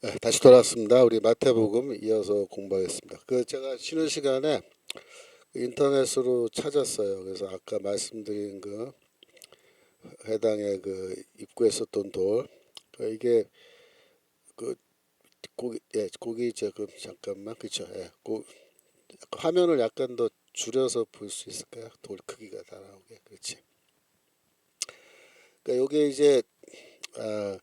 네, 다시 돌아왔습니다. 우리 마태복음 이어서 공부하겠습니다. 제가 쉬는 시간에 인터넷으로 찾았어요. 그래서 아까 말씀드린 그 회당의 그 입구에 있었던 돌, 이게 그 고기 이제 그 잠깐만 그쵸? 예, 화면을 약간 더 줄여서 볼 수 있을까요? 돌 크기가 다 나오게. 그렇지. 그러니까 요게 이제 아,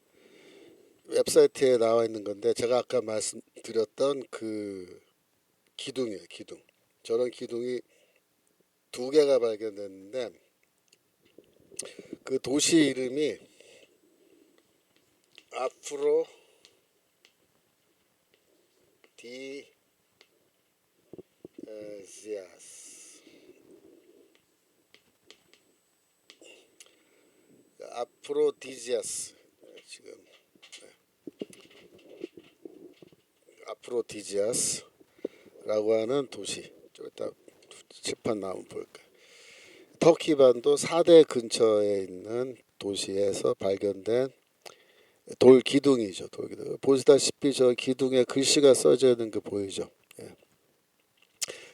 웹사이트에 나와 있는 건데 제가 아까 말씀드렸던 그 기둥이에요. 기둥. 저런 기둥이 두 개가 발견됐는데 그 도시 이름이 아프로 디지아스, 아프로디지아스. 지금 아프로디지아스라고 하는 도시. 좀 이따 칠판 나오면 볼까요? 터키 반도 4대 근처에 있는 도시에서 발견된 돌 기둥이죠. 돌 기둥. 보시다시피 저 기둥에 글씨가 써져 있는 거 보이죠? 예.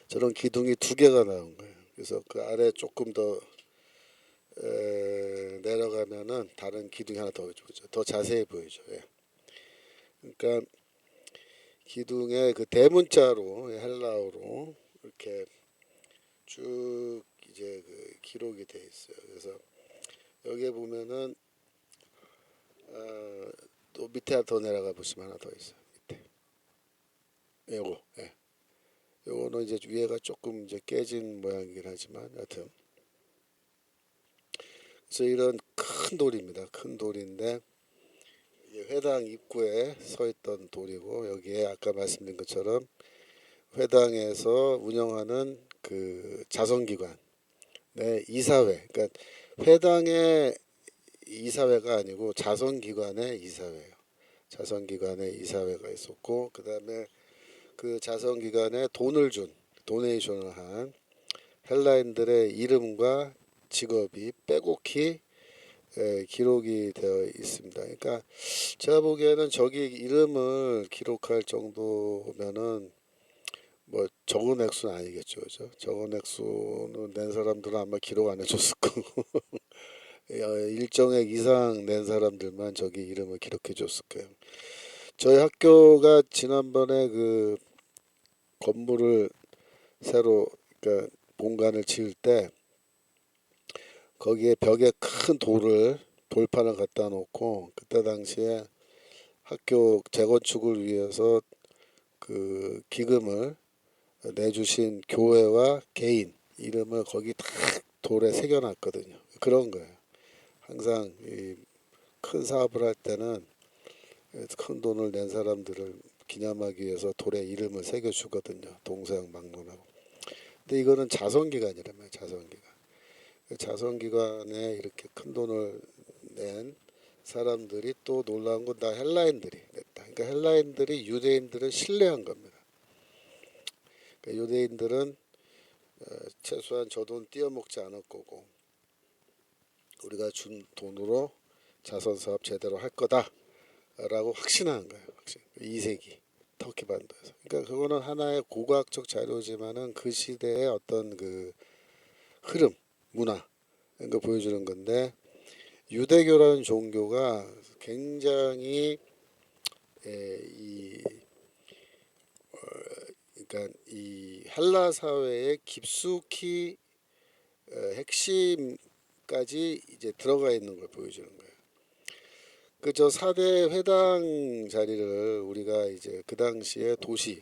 저런 기둥이 두 개가 나온 거예요. 그래서 그 아래 조금 더 내려가면은 다른 기둥이 하나 더 보이죠. 더 자세히 보이죠. 예. 그러니까 기둥의 그 대문자로 헬라어로 이렇게 쭉 이제 그 기록이 돼 있어요. 그래서 여기에 보면은 또 밑에 더 내려가 보시면 하나 더 있어요. 밑에 요거, 예. 요거는 이제 위에가 조금 이제 깨진 모양이긴 하지만 여튼 그래서 이런 큰 돌입니다. 큰 돌인데 회당 입구에 서 있던 돌이고 여기에 아까 말씀드린 것처럼 회당에서 운영하는 그 자선기관, 네, 이사회. 그러니까 회당의 이사회가 아니고 자선기관의 이사회예요. 자선기관의 이사회가 있었고 그 다음에 그 자선기관에 돈을 준 도네이션을 한 헬라인들의 이름과 직업이 빼곡히 기록이 되어 있습니다. 그러니까 제가 보기에는 저기 이름을 기록할 정도면은 뭐 적은 액수는 아니겠죠, 그죠? 적은 액수는 낸 사람들은 아마 기록 안 해줬을 거고 일정액 이상 낸 사람들만 저기 이름을 기록해 줬을 거예요. 저희 학교가 지난번에 그 건물을 새로 그러니까 본관을 지을 때 거기에 벽에 큰 돌판을 갖다 놓고 그때 당시에 학교 재건축을 위해서 그 기금을 내주신 교회와 개인 이름을 거기 다 돌에 새겨놨거든요. 그런 거예요. 항상 큰 사업을 할 때는 큰 돈을 낸 사람들을 기념하기 위해서 돌에 이름을 새겨주거든요. 동서양 막론하고. 근데 이거는 자선기관이라면 자선기관. 자선기관에 이렇게 큰 돈을 낸 사람들이 또 놀라운 건 다 헬라인들이 냈다. 그러니까 헬라인들이 유대인들을 신뢰한 겁니다. 그러니까 유대인들은 최소한 저 돈 띄어먹지 않을 거고 우리가 준 돈으로 자선 사업 제대로 할 거다라고 확신한 거예요. 확신. 2세기 터키 반도에서. 그러니까 그거는 하나의 고고학적 자료지만은 그 시대의 어떤 그 흐름, 문화 이런 거 보여주는 건데 유대교라는 종교가 굉장히 이 그러니까 이 헬라 사회에 깊숙이 핵심까지 이제 들어가 있는 걸 보여주는 거예요. 그 저 4대 회당 자리를 우리가 이제 그 당시에 도시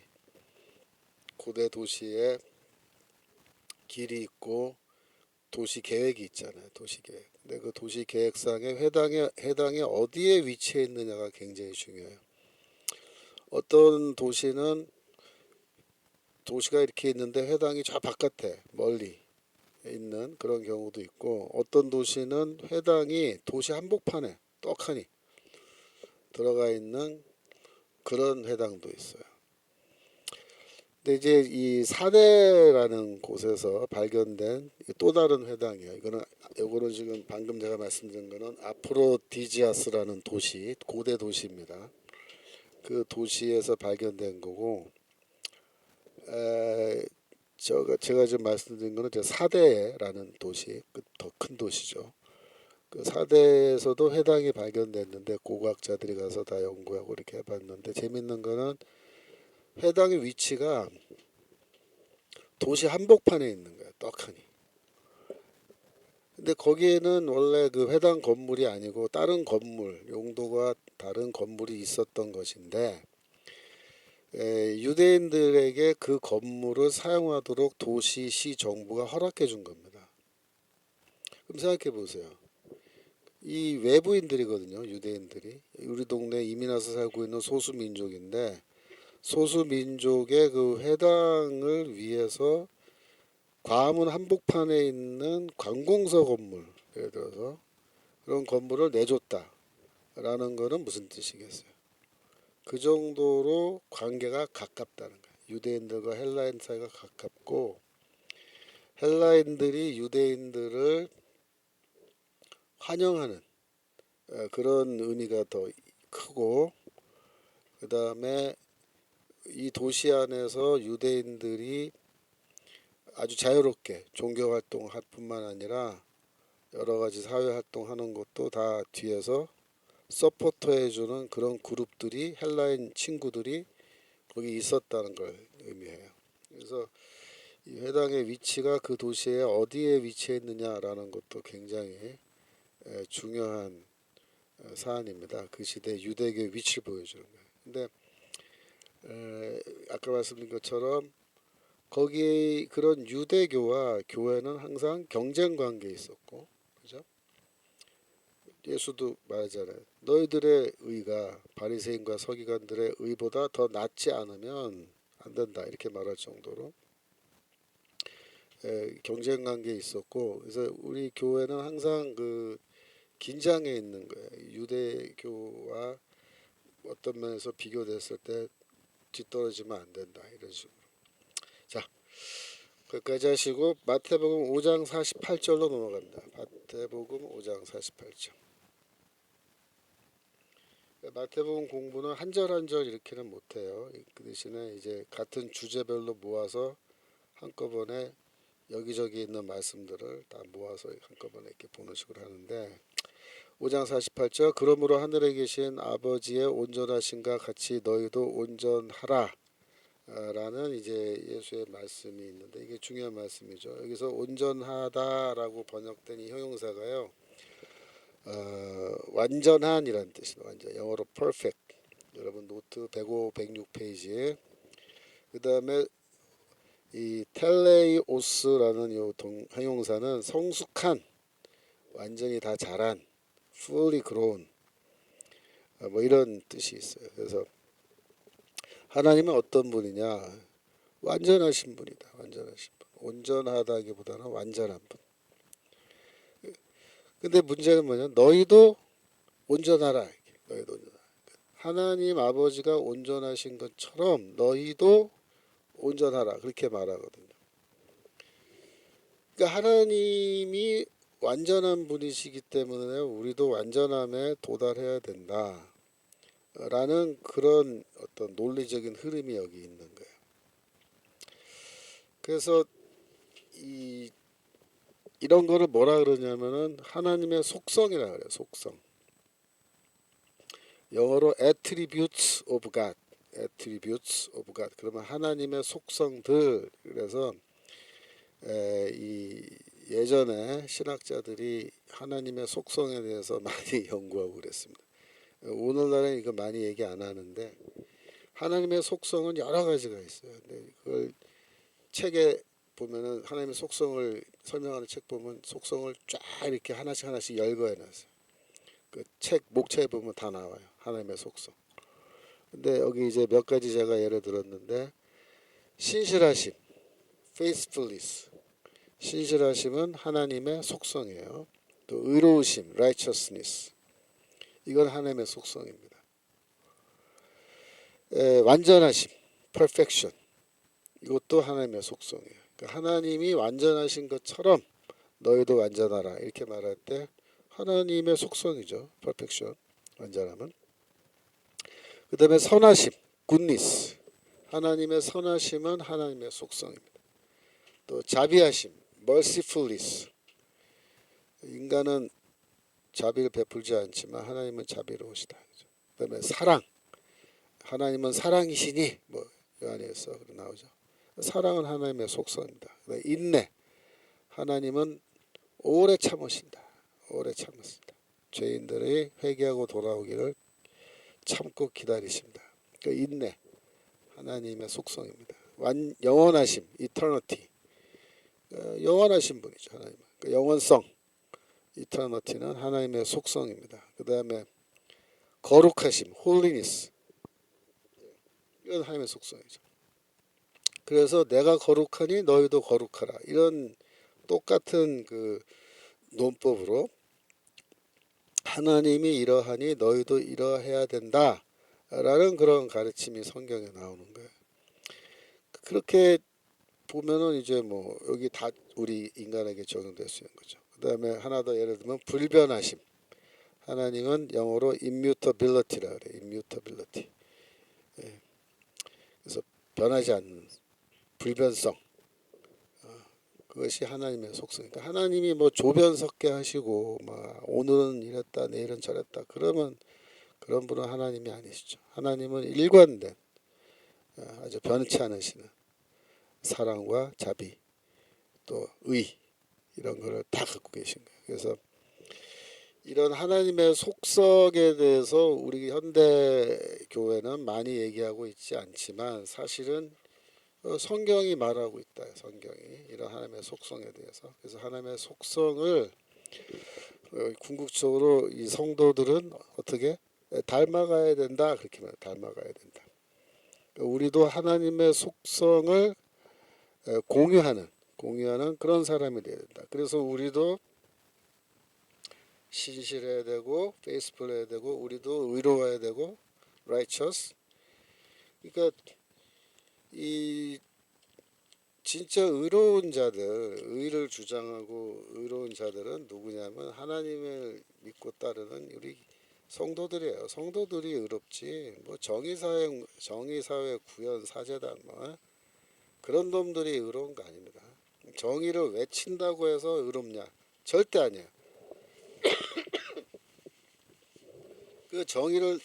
고대 도시에 길이 있고 도시 계획이 있잖아요. 도시 계획. 근데 그 도시 계획상에 해당이 어디에 위치해 있느냐가 굉장히 중요해요. 어떤 도시는 도시가 이렇게 있는데 회당이 저 바깥에 멀리 있는 그런 경우도 있고 어떤 도시는 회당이 도시 한복판에 떡하니 들어가 있는 그런 회당도 있어요. 근데 이제 이 사대라는 곳에서 발견된 또 다른 회당이에요. 요거는 지금 방금 제가 말씀드린 거는 아프로디지아스라는 도시, 고대 도시입니다. 그 도시에서 발견된 거고, 제가 지금 말씀드린 거는 사대라는 도시, 더 큰 도시죠. 그 사대에서도 회당이 발견됐는데 고고학자들이 가서 다 연구하고 이렇게 해봤는데, 재밌는 거는 회당의 위치가 도시 한복판에 있는 거야, 떡하니. 근데 거기에는 원래 그 회당 건물이 아니고 다른 건물, 용도가 다른 건물이 있었던 것인데, 유대인들에게 그 건물을 사용하도록 도시 정부가 허락해 준 겁니다. 그럼 생각해 보세요. 이 외부인들이거든요, 유대인들이. 우리 동네에 이민 와서 살고 있는 소수 민족인데, 소수 민족의 그 회당을 위해서 광화문 한복판에 있는 관공서 건물, 예를 들어서 그런 건물을 내줬다라는 거는 무슨 뜻이겠어요? 그 정도로 관계가 가깝다는 거예요. 유대인들과 헬라인 사이가 가깝고, 헬라인들이 유대인들을 환영하는 그런 의미가 더 크고, 그 다음에 이 도시 안에서 유대인들이 아주 자유롭게 종교 활동할 뿐만 아니라 여러 가지 사회 활동하는 것도 다 뒤에서 서포터해주는 그런 그룹들이, 헬라인 친구들이 거기 있었다는 걸 의미해요. 그래서 이 회당의 위치가 그 도시의 어디에 위치해 있느냐라는 것도 굉장히 중요한 사안입니다. 그 시대 유대교의 위치를 보여주는 거예요. 근데 아까 말씀드린 것처럼 거기 그런 유대교와 교회는 항상 경쟁 관계에 있었고, 그죠? 예수도 말하잖아요. 너희들의 의가 바리새인과 서기관들의 의보다 더 낫지 않으면 안 된다, 이렇게 말할 정도로 경쟁 관계에 있었고, 그래서 우리 교회는 항상 그 긴장해 있는 거예요. 유대교와 어떤 면에서 비교됐을 때 뒤떨어지면 안 된다, 이런 식으로. 자, 거기까지 하시고 마태복음 5장 48절로 넘어갑니다. 마태복음 5장 48절. 마태복음 공부는 한 절 한 절 이렇게는 못해요. 그 대신에 이제 같은 주제별로 모아서 한꺼번에 여기저기 있는 말씀들을 다 모아서 한꺼번에 이렇게 보는 식으로 하는데, 5장 48절, 그러므로 하늘에 계신 아버지의 온전하심과 같이 너희도 온전하라 라는 이제 예수의 말씀이 있는데, 이게 중요한 말씀이죠. 여기서 온전하다라고 번역된 이 형용사가요, 완전한이라는 뜻이에요. 완전, 영어로 perfect. 여러분 노트 105, 106페이지에 그 다음에 이 텔레이오스라는 요 형용사는 성숙한, 완전히 다 자란, fully grown, 뭐 이런 뜻이 있어요. 그래서 하나님은 어떤 분이냐? 완전하신 분이다. 완전하신 분. 온전하다기보다는 완전한 분. 근데 문제는 뭐냐? 너희도 온전하라. 너희도 온전하라. 하나님 아버지가 온전하신 것처럼 너희도 온전하라. 그렇게 말하거든요. 그러니까 하나님이 완전한 분이시기 때문에 우리도 완전함에 도달해야 된다 라는 그런 어떤 논리적인 흐름이 여기 있는 거예요. 그래서 이런 거를 뭐라 그러냐면은 하나님의 속성이라 그래요. 속성. 영어로 attributes of God. attributes of God. 그러면 하나님의 속성들. 그래서 이 예전에 신학자들이 하나님의 속성에 대해서 많이 연구하고 그랬습니다. 오늘날은 이거 많이 얘기 안 하는데, 하나님의 속성은 여러 가지가 있어요. 근데 그걸 책에 보면은 하나님의 속성을 설명하는 책 보면 속성을 쫙 이렇게 하나씩 열거해 놨어요. 그 책 목차에 보면 다 나와요. 하나님의 속성. 근데 여기 이제 몇 가지 제가 예를 들었는데, 신실하심, faithfulness. 신실하심은 하나님의 속성이에요. 또 의로우심, righteousness. 이건 하나님의 속성입니다. 완전하심, perfection. 이것도 하나님의 속성이에요. 그러니까 하나님이 완전하신 것처럼 너희도 완전하라, 이렇게 말할 때 하나님의 속성이죠. perfection, 완전함은. 그 다음에 선하심, 굿니스. 하나님의 선하심은 하나님의 속성입니다. 또 자비하심, mercifulness. 인간은 자비를 베풀지 않지만 하나님은 자비로우시다. 그 다음에 사랑. 하나님은 사랑이시니 뭐 요한에서 나오죠. 사랑은 하나님의 속성입니다. 그다음에 인내. 하나님은 오래 참으신다. 오래 참으신다. 죄인들이 회개하고 돌아오기를 참고 기다리십니다. 그 인내. 하나님의 속성입니다. 영원하심, eternity. 영원하신 분이죠. 하나님은. 그 영원성, eternity는 하나님의 속성입니다. 그 다음에 거룩하심, holiness. 이건 하나님의 속성이죠. 그래서 내가 거룩하니 너희도 거룩하라. 이런 똑같은 그 논법으로 하나님이 이러하니 너희도 이러해야 된다. 라는 그런 가르침이 성경에 나오는 거예요. 그렇게 보면은 이제 뭐 여기 다 우리 인간에게 적용될 수 있는 거죠. 그 다음에 하나 더 예를 들면 불변하심. 하나님은 영어로 immutability라 그래요. immutability. 예. 그래서 변하지 않는 불변성. 그것이 하나님의 속성이니까 하나님이 뭐 조변석게 하시고 막 오늘은 이랬다 내일은 저랬다 그러면 그런 분은 하나님이 아니시죠. 하나님은 일관된 아주 변치 않으시는 사랑과 자비 또 의 이런 거를 다 갖고 계신 거예요. 그래서 이런 하나님의 속성에 대해서 우리 현대 교회는 많이 얘기하고 있지 않지만 사실은 성경이 말하고 있다. 성경이 이런 하나님의 속성에 대해서. 그래서 하나님의 속성을 궁극적으로 이 성도들은 어떻게 닮아가야 된다. 그렇게 말해요. 닮아가야 된다. 우리도 하나님의 속성을 공유하는 그런 사람이 되어야 된다. 그래서 우리도 신실해야 되고 페이스풀해야 되고 우리도 의로워야 되고 righteous. 그러니까 이 진짜 의로운 자들, 의를 주장하고 의로운 자들은 누구냐면 하나님을 믿고 따르는 우리 성도들이에요. 성도들이 의롭지 뭐 정의사회 구현 사제단 뭐 그런 놈들이 의로운 거 아닙니다. 정의를 외친다고 해서 의롭냐? 절대 아니에요. 그 정의를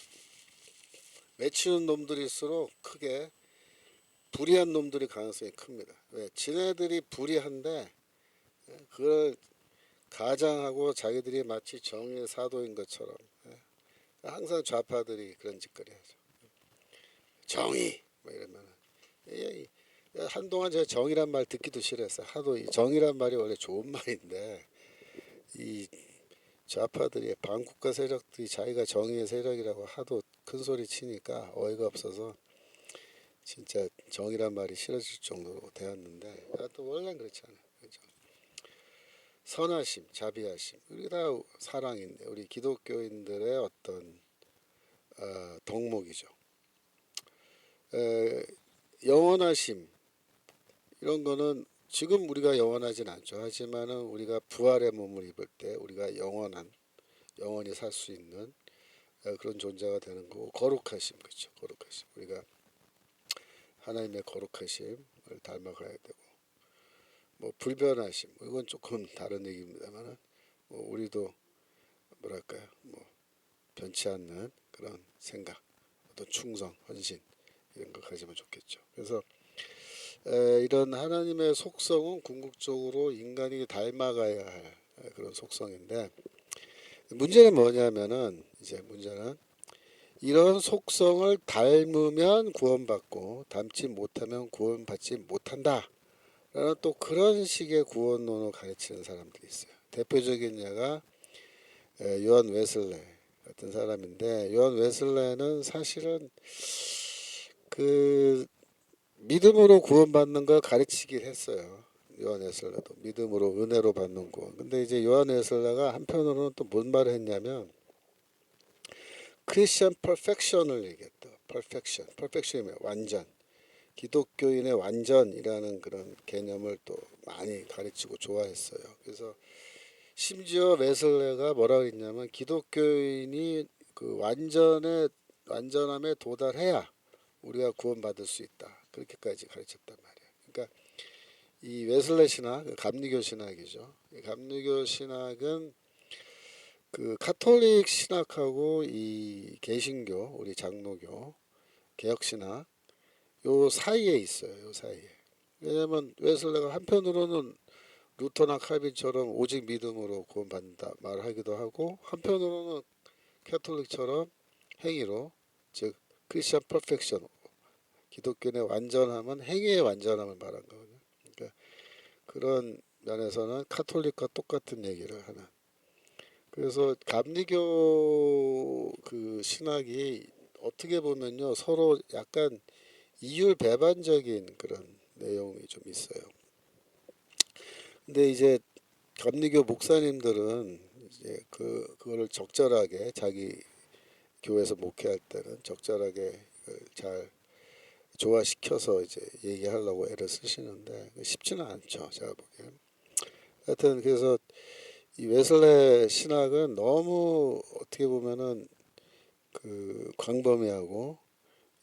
외치는 놈들일수록 크게 불의한 놈들이 가능성이 큽니다. 왜? 지네들이 불의한데 그걸 가장하고 자기들이 마치 정의의 사도인 것처럼 항상 좌파들이 그런 짓거리 하죠. 정의 뭐 이러면 한동안 제가 정의란 말 듣기도 싫었어요. 하도 이 정의란 말이 원래 좋은 말인데 이 좌파들이 반국가 세력들이 자기가 정의의 세력이라고 하도 큰 소리 치니까 어이가 없어서 진짜 정의란 말이 싫어질 정도로 되었는데 또 원래는 그렇지 않아요. 그렇죠? 선하심, 자비하심, 우리 다 사랑인데 우리 기독교인들의 어떤 덕목이죠. 영원하심 이런 거는 지금 우리가 영원하진 않죠. 하지만은 우리가 부활의 몸을 입을 때 우리가 영원히 살 수 있는 그런 존재가 되는 거고 거룩하심 그렇죠. 거룩하심 우리가 하나님의 거룩하심을 닮아가야 되고 뭐 불변하심 이건 조금 다른 얘기입니다만은 뭐 우리도 뭐랄까요 뭐 변치 않는 그런 생각 어떤 충성 헌신 이런 거 가지면 좋겠죠. 그래서 이런 하나님의 속성은 궁극적으로 인간이 닮아가야 할 그런 속성인데 문제는 뭐냐면은 이제 문제는 이런 속성을 닮으면 구원받고 닮지 못하면 구원받지 못한다. 라는 또 그런 식의 구원론을 가르치는 사람들이 있어요. 대표적인 예가 요한 웨슬레 같은 사람인데 요한 웨슬레는 사실은 그 믿음으로 구원받는 걸 가르치긴 했어요. 요한 웨슬레도 믿음으로 은혜로 받는 구원. 근데 이제 요한 웨슬레가 한편으로는 또 뭔 말을 했냐면 크리스천 퍼펙션을 얘기했다. 퍼펙션이 뭐야? 완전. 기독교인의 완전이라는 그런 개념을 또 많이 가르치고 좋아했어요. 그래서 심지어 웨슬레가 뭐라고 했냐면 기독교인이 그 완전의 완전함에 도달해야 우리가 구원받을 수 있다. 그렇게까지 가르쳤단 말이에요. 그러니까 이 웨슬레 신학, 감리교 신학이죠. 이 감리교 신학은 그 카톨릭 신학하고 이 개신교, 우리 장로교, 개혁 신학 요 사이에 있어요. 요 사이에. 왜냐하면 웨슬레가 한편으로는 루터나 칼빈처럼 오직 믿음으로 구원받는다 말하기도 하고, 한편으로는 캐톨릭처럼 행위로, 즉 크리스천 퍼펙션, 기독교의 완전함은 행위의 완전함을 말한 거거든요. 그러니까 그런 면에서는 카톨릭과 똑같은 얘기를 하는. 그래서 감리교 그 신학이 어떻게 보면요 서로 약간 이율 배반적인 그런 내용이 좀 있어요. 근데 이제 감리교 목사님들은 이제 그거를 적절하게 자기 교회에서 목회할 때는 적절하게 이걸 잘 조화시켜서 이제 얘기하려고 애를 쓰시는데 쉽지는 않죠. 제가 보기엔. 하여튼 그래서 이 웨슬레 신학은 너무 어떻게 보면은 그 광범위하고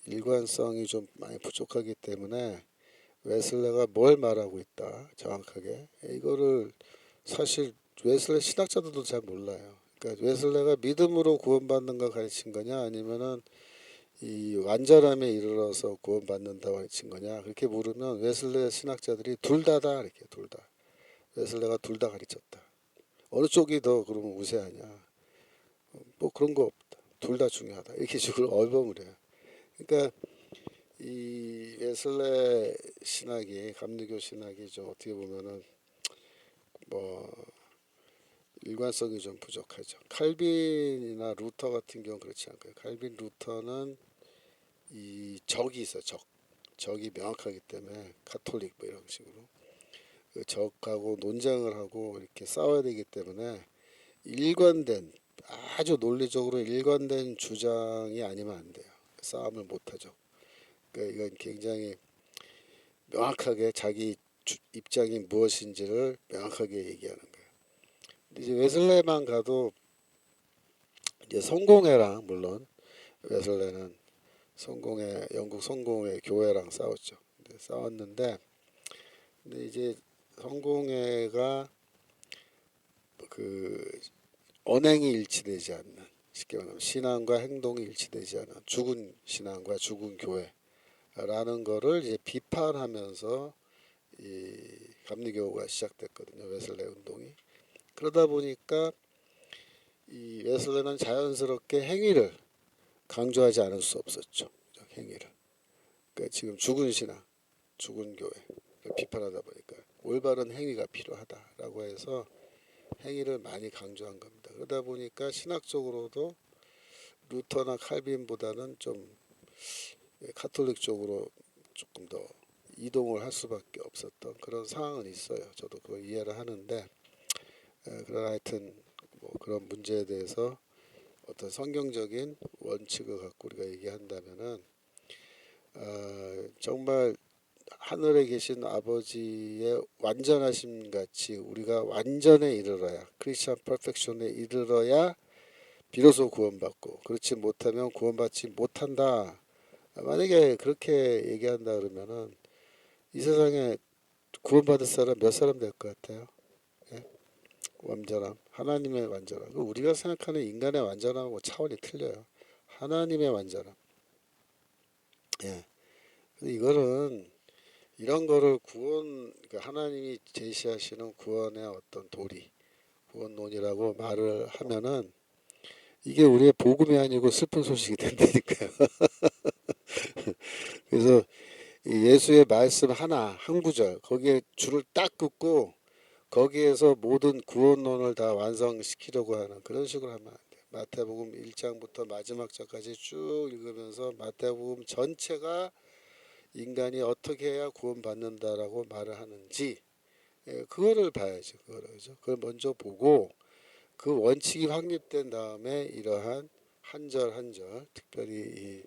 일관성이 좀 많이 부족하기 때문에 웨슬레가 뭘 말하고 있다 정확하게 이거를 사실 웨슬레 신학자들도 잘 몰라요. 그러니까 웨슬레가 믿음으로 구원받는 걸 가르친 거냐 아니면은 이 완전함에 이르러서 구원받는다고 가르친 거냐 그렇게 물으면 웨슬레 신학자들이 둘 다다 이렇게 둘 다. 웨슬레가 둘 다 가르쳤다. 어느 쪽이 더 그러면 우세하냐? 뭐 그런 거 없다. 둘 다 중요하다. 이렇게 식으로 얼버무려요 그러니까 이 웨슬레 신학이 감리교 신학이 좀 어떻게 보면은 뭐 일관성이 좀 부족하죠. 칼빈이나 루터 같은 경우는 그렇지 않고요. 칼빈 루터는 이 적이 있어요. 적이 명확하기 때문에 카톨릭 뭐 이런 식으로 그 적하고 논쟁을 하고 이렇게 싸워야 되기 때문에 일관된 아주 논리적으로 일관된 주장이 아니면 안 돼요. 싸움을 못 하죠. 그러니까 이건 굉장히 명확하게 자기 입장이 무엇인지를 명확하게 얘기하는 거예요. 근데 이제 웨슬레만 가도 이제 성공회랑 물론 웨슬레는 성공회 영국 성공회 교회랑 싸웠죠. 싸웠는데 근데 이제 성공회가 그 언행이 일치되지 않는 쉽게 말하면 신앙과 행동이 일치되지 않은 죽은 신앙과 죽은 교회라는 거를 이제 비판하면서 이 감리교가 시작됐거든요. 웨슬레 운동이. 그러다 보니까 이 웨슬레는 자연스럽게 행위를 강조하지 않을 수 없었죠. 행위를. 그러니까 지금 죽은 신앙, 죽은 교회 비판하다 보니까 올바른 행위가 필요하다라고 해서 행위를 많이 강조한 겁니다. 그러다 보니까 신학적으로도 루터나 칼빈보다는 좀 카톨릭 쪽으로 조금 더 이동을 할 수밖에 없었던 그런 상황은 있어요. 저도 그걸 이해를 하는데 그러나 하여튼 뭐 그런 문제에 대해서 어떤 성경적인 원칙을 갖고 우리가 얘기한다면은 정말 하늘에 계신 아버지의 완전하심 같이 우리가 완전에 이르러야 크리스천 퍼펙션에 이르러야 비로소 구원받고 그렇지 못하면 구원받지 못한다. 만약에 그렇게 얘기한다 그러면은 이 세상에 구원받을 사람 몇 사람 될 것 같아요? 예? 완전함, 하나님의 완전함. 우리가 생각하는 인간의 완전함하고 차원이 틀려요. 하나님의 완전함. 예. 이거는 이런 거를 그러니까 하나님이 제시하시는 구원의 어떤 도리, 구원론이라고 말을 하면은 이게 우리의 복음이 아니고 슬픈 소식이 된다니까요. 그래서 예수의 말씀 하나, 한 구절, 거기에 줄을 딱 긋고 거기에서 모든 구원론을 다 완성시키려고 하는 그런 식으로 하면 안 돼요. 마태복음 1장부터 마지막 절까지 쭉 읽으면서 마태복음 전체가 인간이 어떻게 해야 구원받는다라고 말을 하는지 그거를 봐야죠. 그죠? 그걸 먼저 보고 그 원칙이 확립된 다음에 이러한 한 절 한 절, 특별히 이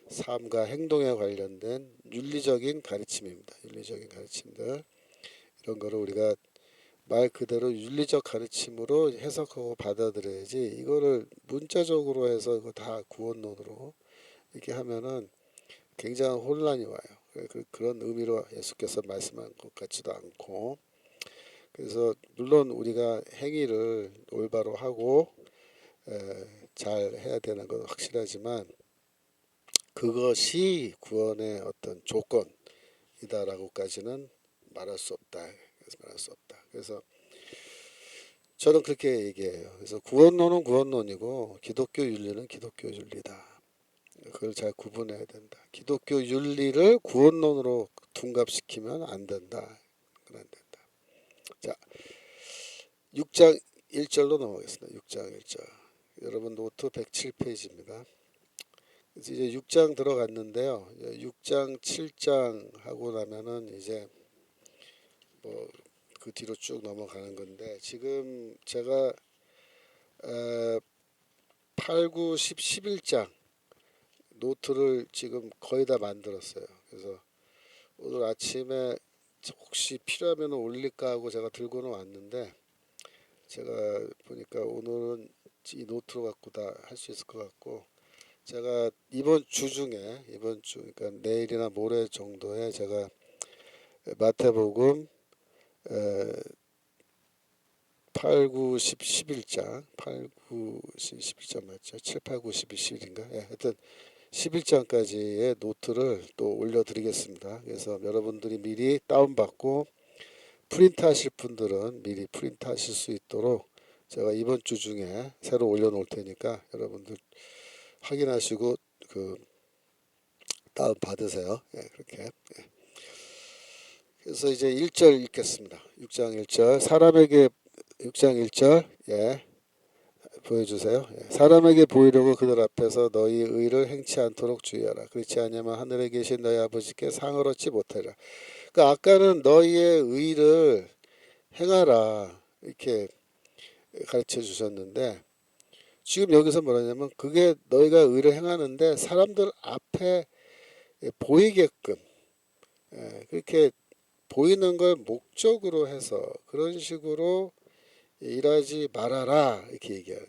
삶과 행동에 관련된 윤리적인 가르침입니다. 윤리적인 가르침들 이런 거를 우리가 말 그대로 윤리적 가르침으로 해석하고 받아들여야지 이거를 문자적으로 해서 이거 다 구원론으로 이렇게 하면은 굉장한 혼란이 와요. 그런 의미로 예수께서 말씀한 것 같지도 않고, 그래서 물론 우리가 행위를 올바로 하고 잘 해야 되는 건 확실하지만 그것이 구원의 어떤 조건이다라고까지는 말할 수 없다. 그래서 말할 수 없다. 그래서 저는 그렇게 얘기해요. 그래서 구원론은 구원론이고 기독교 윤리는 기독교 윤리다. 그걸 잘 구분해야 된다. 기독교 윤리를 구원론으로 둔갑시키면 안 된다. 그건 안 된다. 자, 6장 1절로 넘어가겠습니다. 6장 1절. 여러분 노트 107페이지입니다. 이제 6장 들어갔는데요. 6장 7장 하고 나면은 이제 뭐 그 뒤로 쭉 넘어가는 건데 지금 제가 8, 9, 10, 11장 노트를 지금 거의 다 만들었어요. 그래서 오늘 아침에 혹시 필요하면 올릴까 하고 제가 들고는 왔는데 제가 보니까 오늘은 이 노트로 갖고 다 할 수 있을 것 같고 제가 이번 주 중에 그러니까 내일이나 모레 정도에 제가 마태복음 8, 9, 10, 11장 8, 9, 10, 11장 맞죠? 7, 8, 9, 10, 11인가? 예, 하여튼 11장까지의 노트를 또 올려드리겠습니다. 그래서 여러분들이 미리 다운받고 프린트 하실 분들은 미리 프린트 하실 수 있도록 제가 이번 주 중에 새로 올려놓을 테니까 여러분들 확인하시고 그 다운 받으세요. 예, 그렇게. 예. 그래서 이제 1절 읽겠습니다. 6장 1절 사람에게 6장 1절 예, 보여주세요. 예. 사람에게 보이려고 그들 앞에서 너희 의를 행치 않도록 주의하라. 그렇지 않으면 하늘에 계신 너희 아버지께 상을 얻지 못하리라. 그러니까 아까는 너희의 의를 행하라 이렇게 가르쳐 주셨는데 지금 여기서 뭐라냐면 그게 너희가 의를 행하는데 사람들 앞에 보이게끔 그렇게 보이는 걸 목적으로 해서 그런 식으로 일하지 말아라 이렇게 얘기하는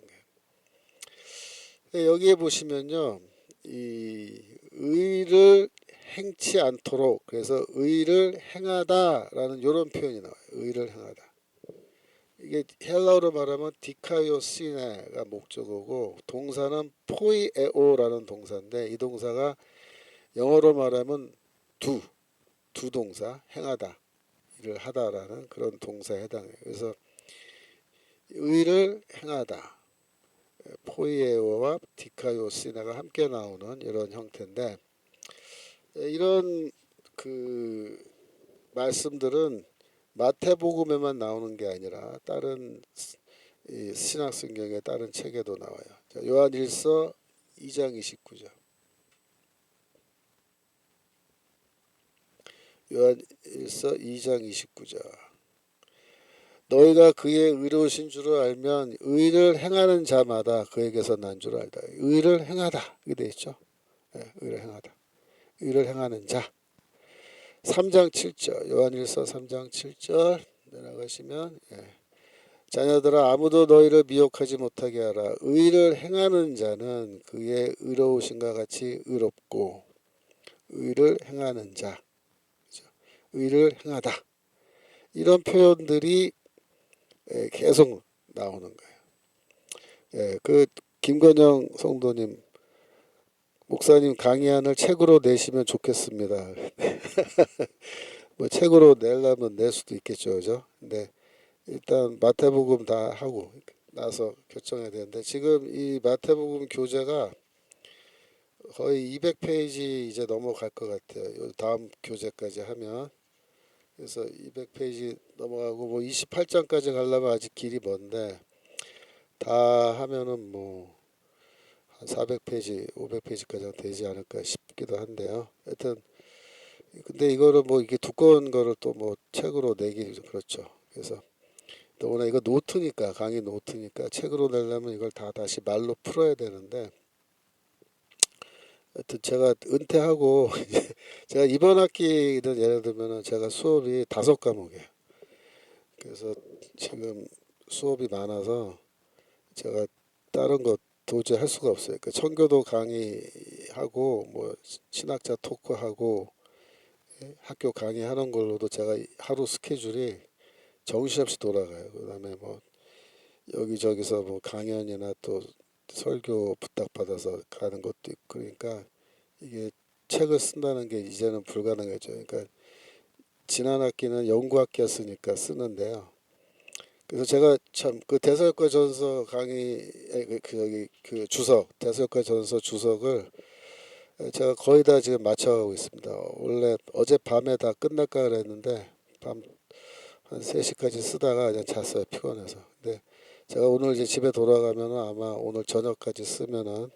거예요. 여기에 보시면요, 이 의를 행치 않도록 그래서 의를 행하다라는 이런 표현이 나와요. 의를 행하다. 이게 헬라어로 말하면 디카이오시네가 목적어고 동사는 포이에오라는 동사인데 이 동사가 영어로 말하면 두 동사 행하다 일을 하다라는 그런 동사에 해당해요. 그래서 의를 행하다 포이에오와 디카이오시네가 함께 나오는 이런 형태인데 이런 그 말씀들은 마태복음에만 나오는 게 아니라 다른 이 신약성경의 다른 책에도 나와요. 자, 요한일서 2장 29절. 요한일서 2장 29절. 너희가 그의 의로우신 줄을 알면 의를 행하는 자마다 그에게서 난 줄 알다. 의를 행하다. 이게 돼 있죠. 네, 의를 행하다. 의를 행하는 자. 3장 7절. 요한일서 3장 7절 내려가시면 자녀들아 아무도 너희를 미혹하지 못하게 하라. 의를 행하는 자는 그의 의로우신과 같이 의롭고 의를 행하는 자, 그렇죠? 의를 행하다. 이런 표현들이 계속 나오는 거예요. 그 김건영 성도님 목사님 강의안을 책으로 내시면 좋겠습니다. 뭐 책으로 내려면 낼 수도 있겠죠, 그죠? 근데 일단 마태복음 다 하고 나서 결정해야 되는데 지금 이 마태복음 교재가 거의 200페이지 이제 넘어갈 것 같아요. 다음 교재까지 하면 그래서 200페이지 넘어가고 뭐 28장까지 가려면 아직 길이 먼데 다 하면은 뭐 한 400페이지, 500페이지까지 되지 않을까 싶기도 한데요. 하여튼 근데 이거를 뭐 이게 두꺼운 거를 또 뭐 책으로 내기 좀 그렇죠. 그래서 더구나 이거 노트니까 강의 노트니까 책으로 내려면 이걸 다 다시 말로 풀어야 되는데 하여튼 제가 은퇴하고 제가 이번 학기는 예를 들면은 제가 수업이 5과목이에요. 그래서 지금 수업이 많아서 제가 다른 거 도저히 할 수가 없어요. 그 청교도 강의 강의하고 뭐 신학자 토크하고 학교 강의하는 걸로도 제가 하루 스케줄이 정신없이 돌아가요. 그다음에 뭐 여기저기서 뭐 강연이나 또 설교 부탁받아서 가는 것도 있고 그러니까 이게 책을 쓴다는 게 이제는 불가능해져. 그러니까 지난 학기는 연구학기였으니까 쓰는데요. 그래서 제가 참 그 대설과 전서 강의 그 주석 대설과 전서 주석을 제가 거의 다 지금 맞춰가고 있습니다. 원래 어젯밤에 다 끝날까 그랬는데 밤 한 3시까지 쓰다가 그냥 잤어요. 피곤해서. 근데 제가 오늘 이제 집에 돌아가면은 아마 오늘 저녁까지 쓰면은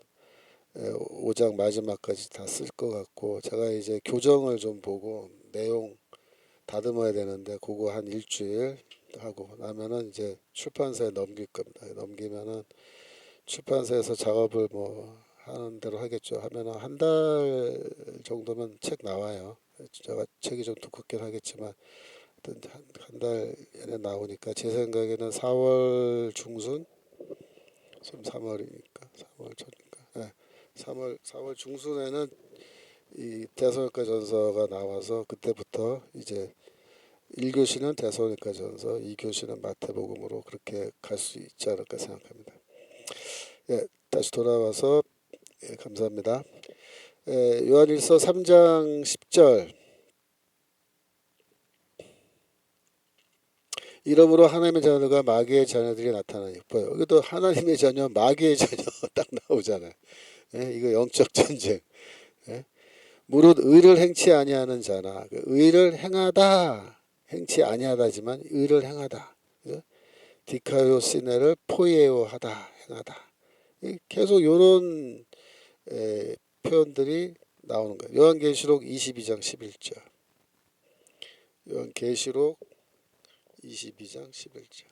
5장 마지막까지 다 쓸 것 같고 제가 이제 교정을 좀 보고 내용 다듬어야 되는데 그거 한 일주일 하고 나면은 이제 출판사에 넘길 겁니다. 넘기면은 출판사에서 작업을 뭐 하는 대로 하겠죠. 하면은 한 달 정도면 책 나와요. 제가 책이 좀 두껍긴 하겠지만 한 달 나오니까 제 생각에는 4월 중순, 지금 3월이니까 3월 초니까, 네, 4월 중순에는 이 대선일가 전서가 나와서 그때부터 이제 1교시는 대선일가 전서, 2교시는 마태복음으로 그렇게 갈 수 있지 않을까 생각합니다. 예, 다시 돌아와서 감사합니다. 요한일서 3장 10절 이러므로 하나님의 자녀가 마귀의 자녀들이 나타나니 보여. 여기도 하나님의 자녀, 마귀의 자녀 딱 나오잖아요. 예, 이거 영적 전쟁. 예? 무릇 의를 행치 아니하는 자나 그 의를 행하다 행치 아니하다지만 의를 행하다. 그죠? 디카요 시네를 포이에오 하다 행하다. 계속 이런 표현들이 나오는 거예요. 요한계시록 22장 11절. 요한계시록 22장 11절.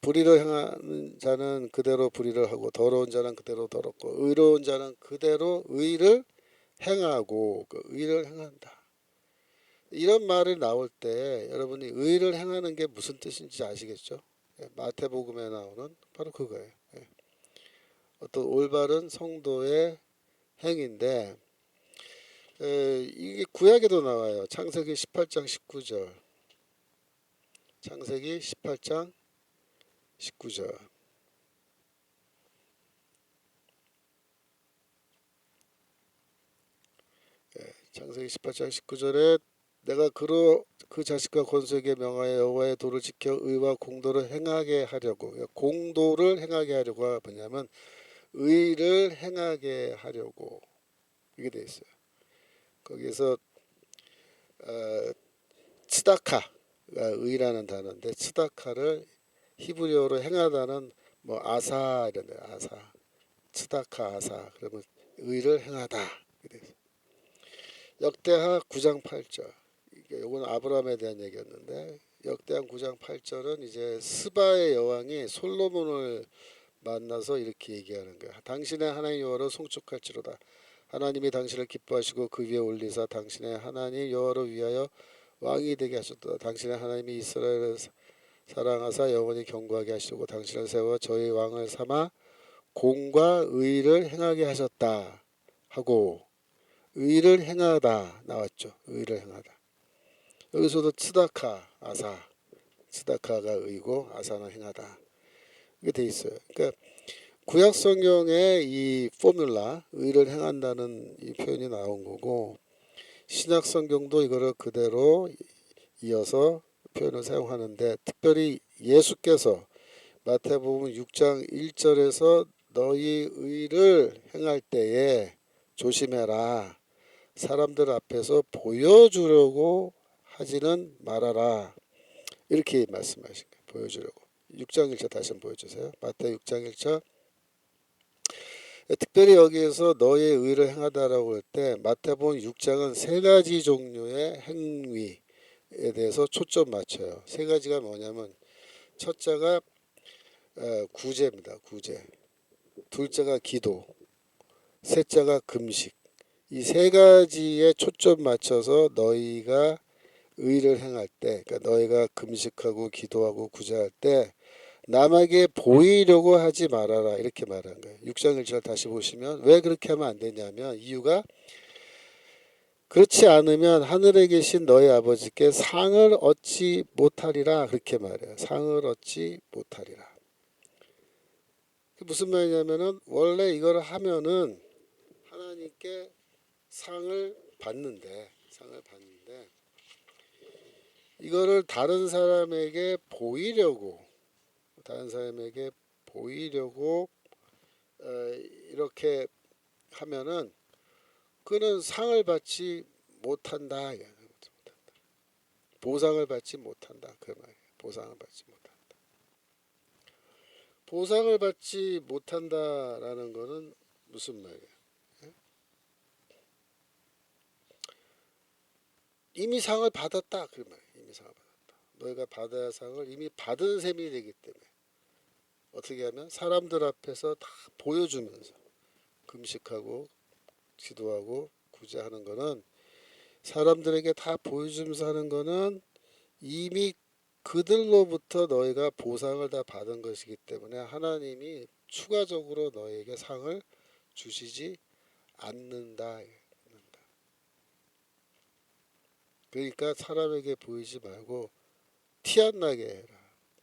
불의를 행하는 자는 그대로 불의를 하고 더러운 자는 그대로 더럽고 의로운 자는 그대로 의를 행하고 그 의를 행한다. 이런 말이 나올 때 여러분이 의를 행하는 게 무슨 뜻인지 아시겠죠? 마태복음에 나오는 바로 그거예요. 어떤 올바른 성도의 행인데 이게 구약에도 나와요. 창세기 18장 19절. 창세기 18장 19절. 창세기 18장 19절에 내가 그로 그 자식과 권속에게 명하여 여호와의 도를 지켜 의와 공도를 행하게 하려고 공도를 행하게 하려고 뭐냐면 의를 행하게 하려고 이게 돼 있어요. 거기서 츠다카가 의라는 단어인데 츠다카를 히브리어로 행하다는 뭐 아사 이런 데 아사 츠다카 아사 그러면 의를 행하다. 역대하 9장 8절. 이건 아브라함에 대한 얘기였는데 역대하 9장 8절은 이제 스바의 여왕이 솔로몬을 만나서 이렇게 얘기하는 거야. 당신의 하나님 여호와를 송축할지로다. 하나님이 당신을 기뻐하시고 그 위에 올리사 당신의 하나님 여호와를 위하여 왕이 되게 하셨다. 당신의 하나님이 이스라엘을 사랑하사 영원히 경고하게 하시고 당신을 세워 저희 왕을 삼아 공과 의를 행하게 하셨다 하고 의를 행하다 나왔죠. 의를 행하다. 여기서도 츠다카 아사 츠다카가 의고 아사는 행하다 이게 돼 있어요. 그러니까 구약 성경에 이 포뮬라 의를 행한다는 이 표현이 나온 거고 신약 성경도 이거를 그대로 이어서 표현을 사용하는데 특별히 예수께서 마태복음 6장 1절에서 너희 의를 행할 때에 조심해라. 사람들 앞에서 보여주려고 하지는 말아라. 이렇게 말씀하신 거예요. 보여주려고. 6장 1절 다시 한번 보여주세요. 마태 6장 1절. 특별히 여기에서 너의 의를 행하다라고 할 때 마태복음 6장은 세 가지 종류의 행위에 대해서 초점 맞춰요. 세 가지가 뭐냐면 첫째가 구제입니다. 구제. 둘째가 기도. 셋째가 금식. 이 세 가지에 초점 맞춰서 너희가 의를 행할 때, 그러니까 너희가 금식하고 기도하고 구제할 때 남에게 보이려고 하지 말아라 이렇게 말한 거예요. 6장 1절 다시 보시면 왜 그렇게 하면 안 되냐면 이유가 그렇지 않으면 하늘에 계신 너희 아버지께 상을 얻지 못하리라 그렇게 말해요. 상을 얻지 못하리라. 무슨 말이냐면은 원래 이걸 하면은 하나님께 상을 받는데 이거를 다른 사람에게 보이려고 이렇게 하면은 그는 상을 받지 못한다. 보상을 받지 못한다. 그 말이에요. 보상을 받지 못한다. 보상을 받지 못한다라는 거는 무슨 말이에요? 이미 상을 받았다. 그 말이에요. 이미 상을 받았다. 너희가 받아야 할 상을 이미 받은 셈이 되기 때문에 어떻게 하면 사람들 앞에서 다 보여주면서 금식하고 기도하고 구제하는 거는 사람들에게 다 보여주면서 하는 거는 이미 그들로부터 너희가 보상을 다 받은 것이기 때문에 하나님이 추가적으로 너희에게 상을 주시지 않는다. 그러니까 사람에게 보이지 말고 티 안 나게 해라.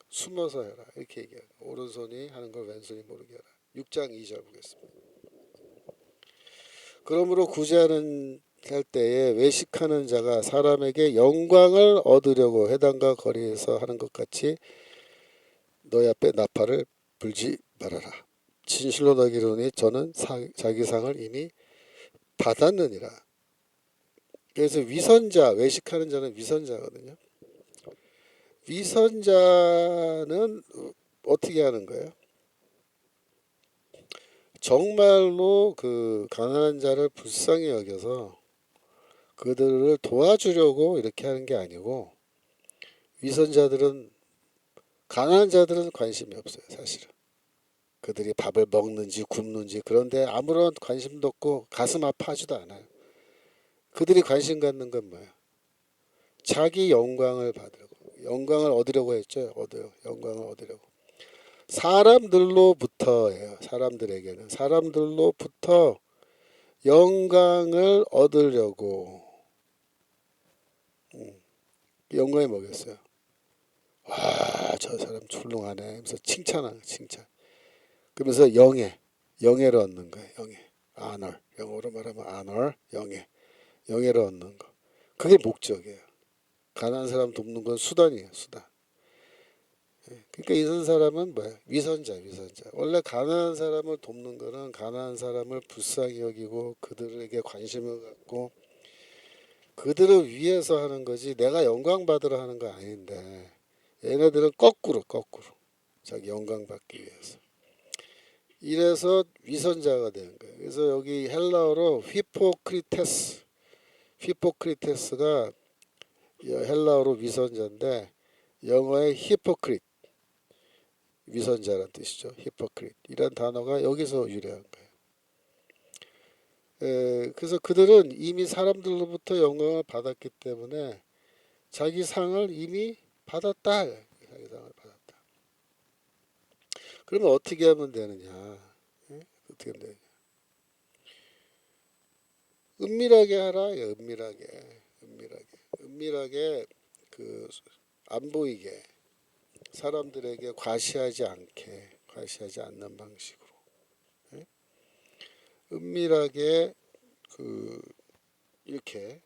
숨어서 해라. 이렇게 얘기해요. 오른손이 하는 걸 왼손이 모르게 해라. 6장 2절 보겠습니다. 그러므로 구제하는 할 때에 외식하는 자가 사람에게 영광을 얻으려고 회당과 거리에서 하는 것 같이 너희 앞에 나팔을 불지 말아라. 진실로 너희에게 이르노니 저는 자기 상을 이미 받았느니라. 그래서 외식하는 자는 위선자거든요. 위선자는 어떻게 하는 거예요? 정말로 그 가난한 자를 불쌍히 여겨서 그들을 도와주려고 이렇게 하는 게 아니고 가난한 자들은 관심이 없어요. 사실은 그들이 밥을 먹는지 굶는지 그런데 아무런 관심도 없고 가슴 아파하지도 않아요. 그들이 관심 갖는 건 뭐야? 자기 영광을 얻으려고 했죠. 영광을 얻으려고. 사람들로부터예요. 사람들로부터 영광을 얻으려고. 영광이 뭐겠어요? 와, 저 사람 훌륭하네. 하면서 칭찬. 그러면서 영예를 얻는 거예요. 아널. 영어로 말하면 아널, 영예를 얻는 거. 그게 목적이에요. 가난한 사람 돕는 건 수단이에요. 수단. 그러니까 이런 사람은 뭐야? 위선자. 원래 가난한 사람을 돕는 거는 가난한 사람을 불쌍히 여기고 그들에게 관심을 갖고 그들을 위해서 하는 거지 내가 영광 받으러 하는 거 아닌데 얘네들은 거꾸로 자기 영광 받기 위해서 이래서 위선자가 되는 거예요. 그래서 여기 헬라어로 히포크리테스가 헬라어로 위선자인데 영어의 히포크릿 위선자란 뜻이죠. 히포크릿 이란 단어가 여기서 유래한 거예요. 그래서 그들은 이미 사람들로부터 영광을 받았기 때문에 자기 상을 이미 받았다. 자기 상을 받았다. 그러면 어떻게 하면 되느냐? 어떻게 하면 되느냐? 은밀하게 하라. 은밀하게 그 안 보이게 사람들에게 과시하지 않는 방식으로 은밀하게 이렇게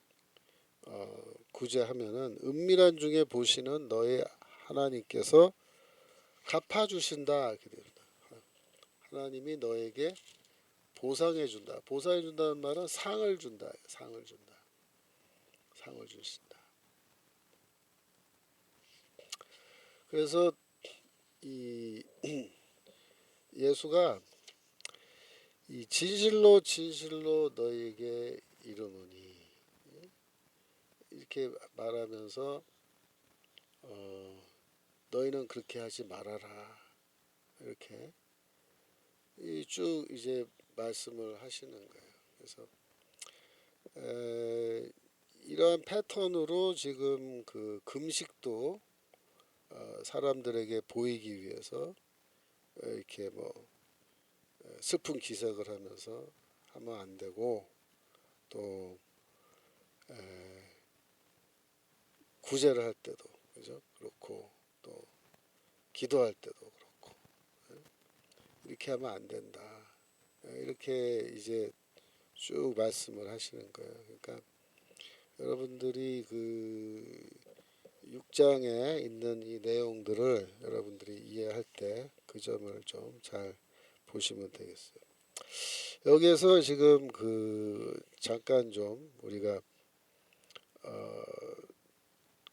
구제하면은 은밀한 중에 보시는 너의 하나님께서 갚아주신다. 이렇게 됩니다. 하나님이 너에게 보상해준다. 보상해준다는 말은 상을 준다. 상을 주신다. 그래서 이 예수가 이 진실로 너에게 이르노니 이렇게 말하면서 너희는 그렇게 하지 말아라 이렇게 쭉 이제 말씀을 하시는 거예요. 그래서 이러한 패턴으로 지금 그 금식도 사람들에게 보이기 위해서 이렇게 뭐 슬픈 기색을 하면서 하면 안 되고, 또 구제를 할 때도 그죠? 그렇고, 또 기도할 때도 그렇고, 이렇게 하면 안 된다. 이렇게 이제 쭉 말씀을 하시는 거예요. 그러니까 여러분들이 그 6장에 있는 이 내용들을 여러분들이 이해할 때 그 점을 좀 잘 보시면 되겠어요. 여기에서 지금 그 잠깐 좀 우리가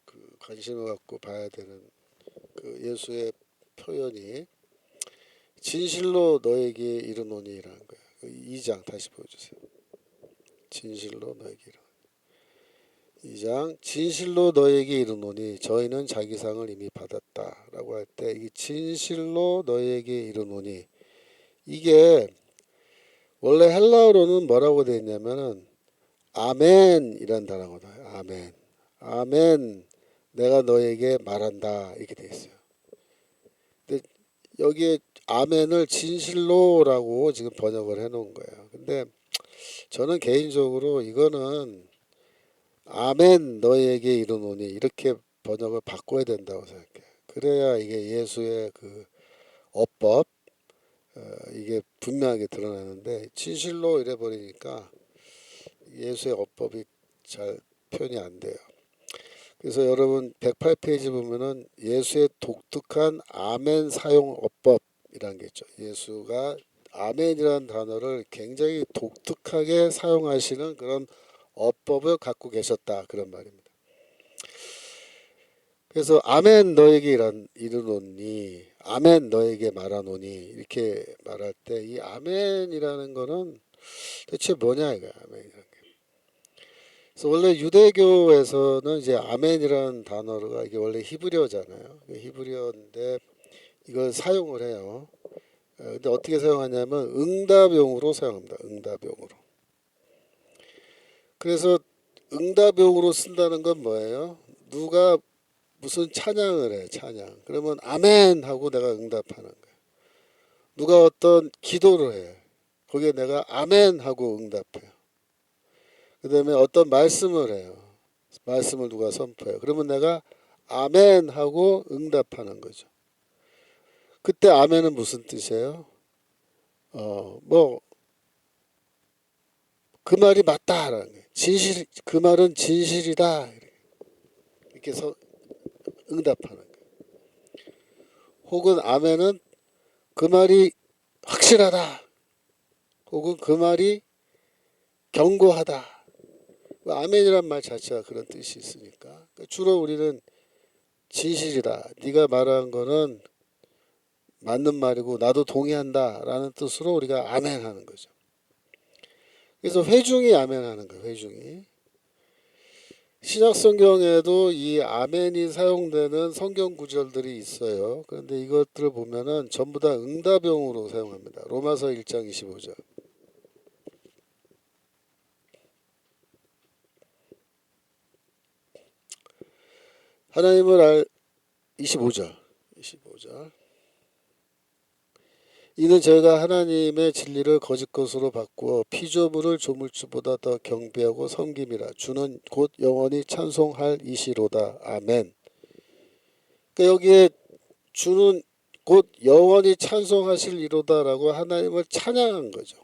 그 관심을 갖고 봐야 되는 그 예수의 표현이 진실로 너에게 이르노니라는 거예요. 2장 다시 보여주세요. 진실로 너에게 이르노니. 2장 진실로 너에게 이르노니 저희는 자기 상을 이미 받았다라고 할 때 이 진실로 너에게 이르노니, 이게 원래 헬라어로는 뭐라고 되어 있냐면은 아멘이란 단어가 나와요. 아멘. 아멘. 내가 너에게 말한다. 이렇게 되어 있어요. 근데 여기에 아멘을 진실로라고 지금 번역을 해 놓은 거예요. 근데 저는 개인적으로 이거는 아멘 너에게 이르노니 이렇게 번역을 바꿔야 된다고 생각해요. 그래야 이게 예수의 그 어법, 이게 분명하게 드러나는데 진실로 이래 버리니까 예수의 어법이 잘 표현이 안 돼요. 그래서 여러분 108페이지 보면은 예수의 독특한 아멘 사용 어법이라는 게 있죠. 예수가 아멘이라는 단어를 굉장히 독특하게 사용하시는 그런 어법을 갖고 계셨다, 그런 말입니다. 그래서 아멘 너에게 이르노니, 아멘 너에게 말하노니 이렇게 말할 때 이 아멘이라는 거는 대체 뭐냐 이거야, 아멘이라는 게. 그래서 원래 유대교에서는 이제 아멘이라는 단어가 이게 원래 히브리어잖아요. 히브리어인데 이걸 사용을 해요. 근데 어떻게 사용하냐면 응답용으로 사용합니다. 응답용으로. 그래서 응답용으로 쓴다는 건 뭐예요? 누가 무슨 찬양을 해, 찬양. 그러면 아멘 하고 내가 응답하는 거예요. 누가 어떤 기도를 해. 거기에 내가 아멘 하고 응답해요. 그 다음에 어떤 말씀을 해요. 말씀을 누가 선포해요. 그러면 내가 아멘 하고 응답하는 거죠. 그때 아멘은 무슨 뜻이에요? 뭐 그 말이 맞다라는 거예요. 진실, 그 말은 진실이다. 이렇게 해서 응답하는 거예요. 혹은 아멘은 그 말이 확실하다. 혹은 그 말이 견고하다. 아멘이란 말 자체가 그런 뜻이 있으니까 주로 우리는 진실이다. 네가 말한 거는 맞는 말이고 나도 동의한다라는 뜻으로 우리가 아멘 하는 거죠. 그래서 회중이 아멘 하는 거예요. 회중이. 신약 성경에도 이 아멘이 사용되는 성경 구절들이 있어요. 그런데 이것들을 보면은 전부 다 응답용으로 사용합니다. 로마서 1장 25절. 하나님을 25절. 이는 저희가 하나님의 진리를 거짓 것으로 바꾸어 피조물을 조물주보다 더 경배하고 섬김이라. 주는 곧 영원히 찬송할 이시로다. 아멘. 그러니까 여기에 주는 곧 영원히 찬송하실 이로다라고 하나님을 찬양한 거죠.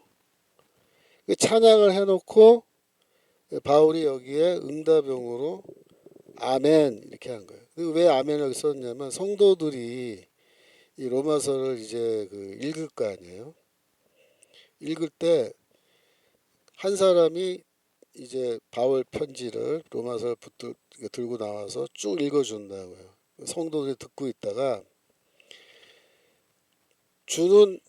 찬양을 해놓고 바울이 여기에 응답용으로 아멘 이렇게 한 거예요. 왜 아멘을 썼냐면 성도들이 이 로마서를 이제 그 읽을 거 아니에요. 읽을 때 한 사람이 이제 바울 편지를 로마서를 들고 나와서 쭉 읽어준다고요. 성도들이 듣고 있다가 주는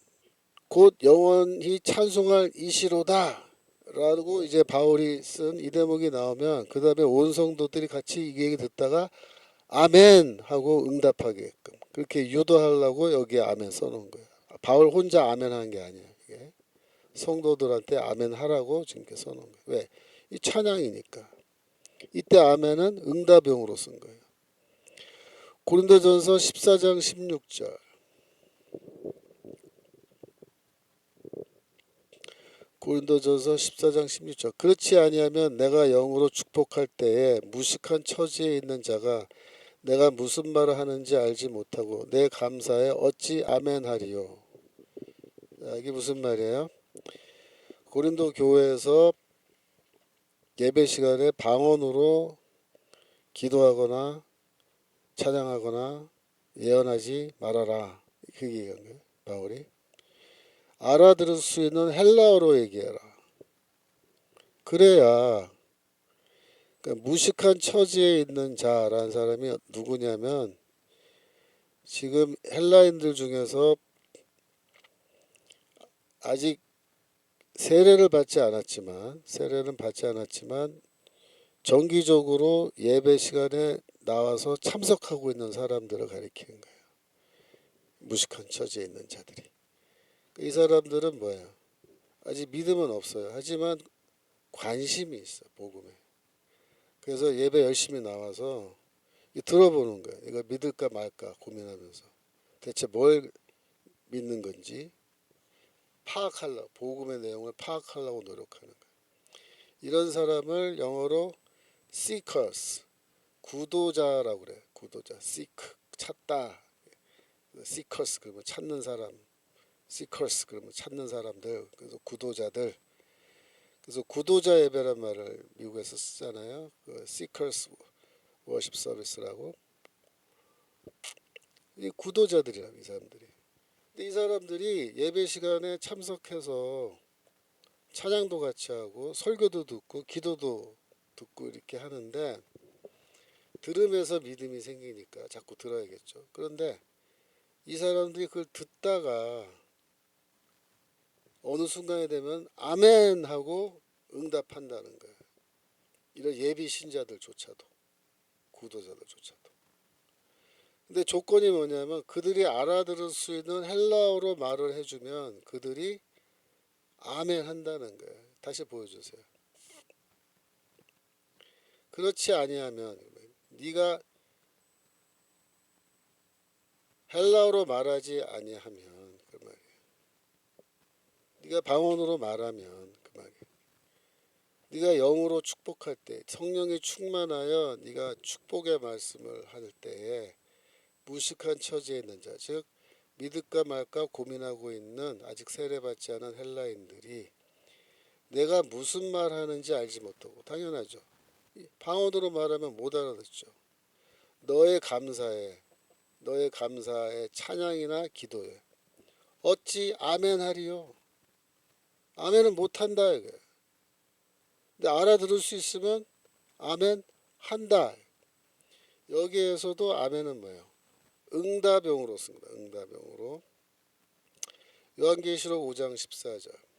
곧 영원히 찬송할 이시로다 라고 이제 바울이 쓴 이 대목이 나오면 그 다음에 온 성도들이 같이 이 얘기 듣다가 아멘 하고 응답하게끔 그렇게 유도하려고 여기에 아멘 써놓은 거예요. 바울 혼자 아멘 하는 게 아니에요. 이게 성도들한테 아멘 하라고 지금 이렇게 써놓은 거예요. 왜? 이 찬양이니까. 이때 아멘은 응답용으로 쓴 거예요. 고린도전서 14장 16절. 고린도전서 14장 16절. 그렇지 아니하면 내가 영으로 축복할 때에 무식한 처지에 있는 자가 내가 무슨 말을 하는지 알지 못하고 내 감사에 어찌 아멘하리요. 이게 무슨 말이에요? 고린도 교회에서 예배 시간에 방언으로 기도하거나 찬양하거나 예언하지 말아라. 그게 얘기한 거예요. 바울이. 알아들을 수 있는 헬라어로 얘기해라. 그래야 그러니까 무식한 처지에 있는 자라는 사람이 누구냐면 지금 헬라인들 중에서 아직 세례는 받지 않았지만 정기적으로 예배 시간에 나와서 참석하고 있는 사람들을 가리키는 거예요. 무식한 처지에 있는 자들이. 이 사람들은 뭐예요? 아직 믿음은 없어요. 하지만 관심이 있어, 복음에. 그래서 예배 열심히 나와서 들어보는 거예요. 이거 믿을까 말까 고민하면서 대체 뭘 믿는 건지 파악하려고, 복음의 내용을 파악하려고 노력하는 거예요. 이런 사람을 영어로 seekers, 구도자라고 그래. 구도자, seek, 찾다. seekers 그러면 찾는 사람, seekers 그러면 찾는 사람들. 그래서 구도자들. 그래서 구도자 예배란 말을 미국에서 쓰잖아요. 그 seekers worship service라고. 이 구도자들이라고 이 사람들이. 근데 이 사람들이 예배 시간에 참석해서 찬양도 같이 하고 설교도 듣고 기도도 듣고 이렇게 하는데 들으면서 믿음이 생기니까 자꾸 들어야겠죠. 그런데 이 사람들이 그걸 듣다가 어느 순간에 되면 아멘 하고 응답한다는 거예요. 이런 예비 신자들조차도, 구도자들조차도. 근데 조건이 뭐냐면 그들이 알아들을 수 있는 헬라어로 말을 해주면 그들이 아멘 한다는 거예요. 다시 보여주세요. 그렇지 아니하면 네가 헬라어로 말하지 아니하면 그 말이에요. 네가 방언으로 말하면 그 말이에요. 네가 영으로 축복할 때 성령이 충만하여 네가 축복의 말씀을 할 때에 무식한 처지에 있는 자, 즉 믿을까 말까 고민하고 있는 아직 세례받지 않은 헬라인들이 내가 무슨 말 하는지 알지 못하고 당연하죠. 방언으로 말하면 못 알아듣죠. 너의 감사에 찬양이나 기도에 어찌 아멘하리요. 아멘은 못한다 이게. 근데 알아들을 수 있으면 아멘 한다. 여기에서도 아멘은 뭐예요? 응답용으로 씁니다. 응답용으로. 요한계시록 5장 14절.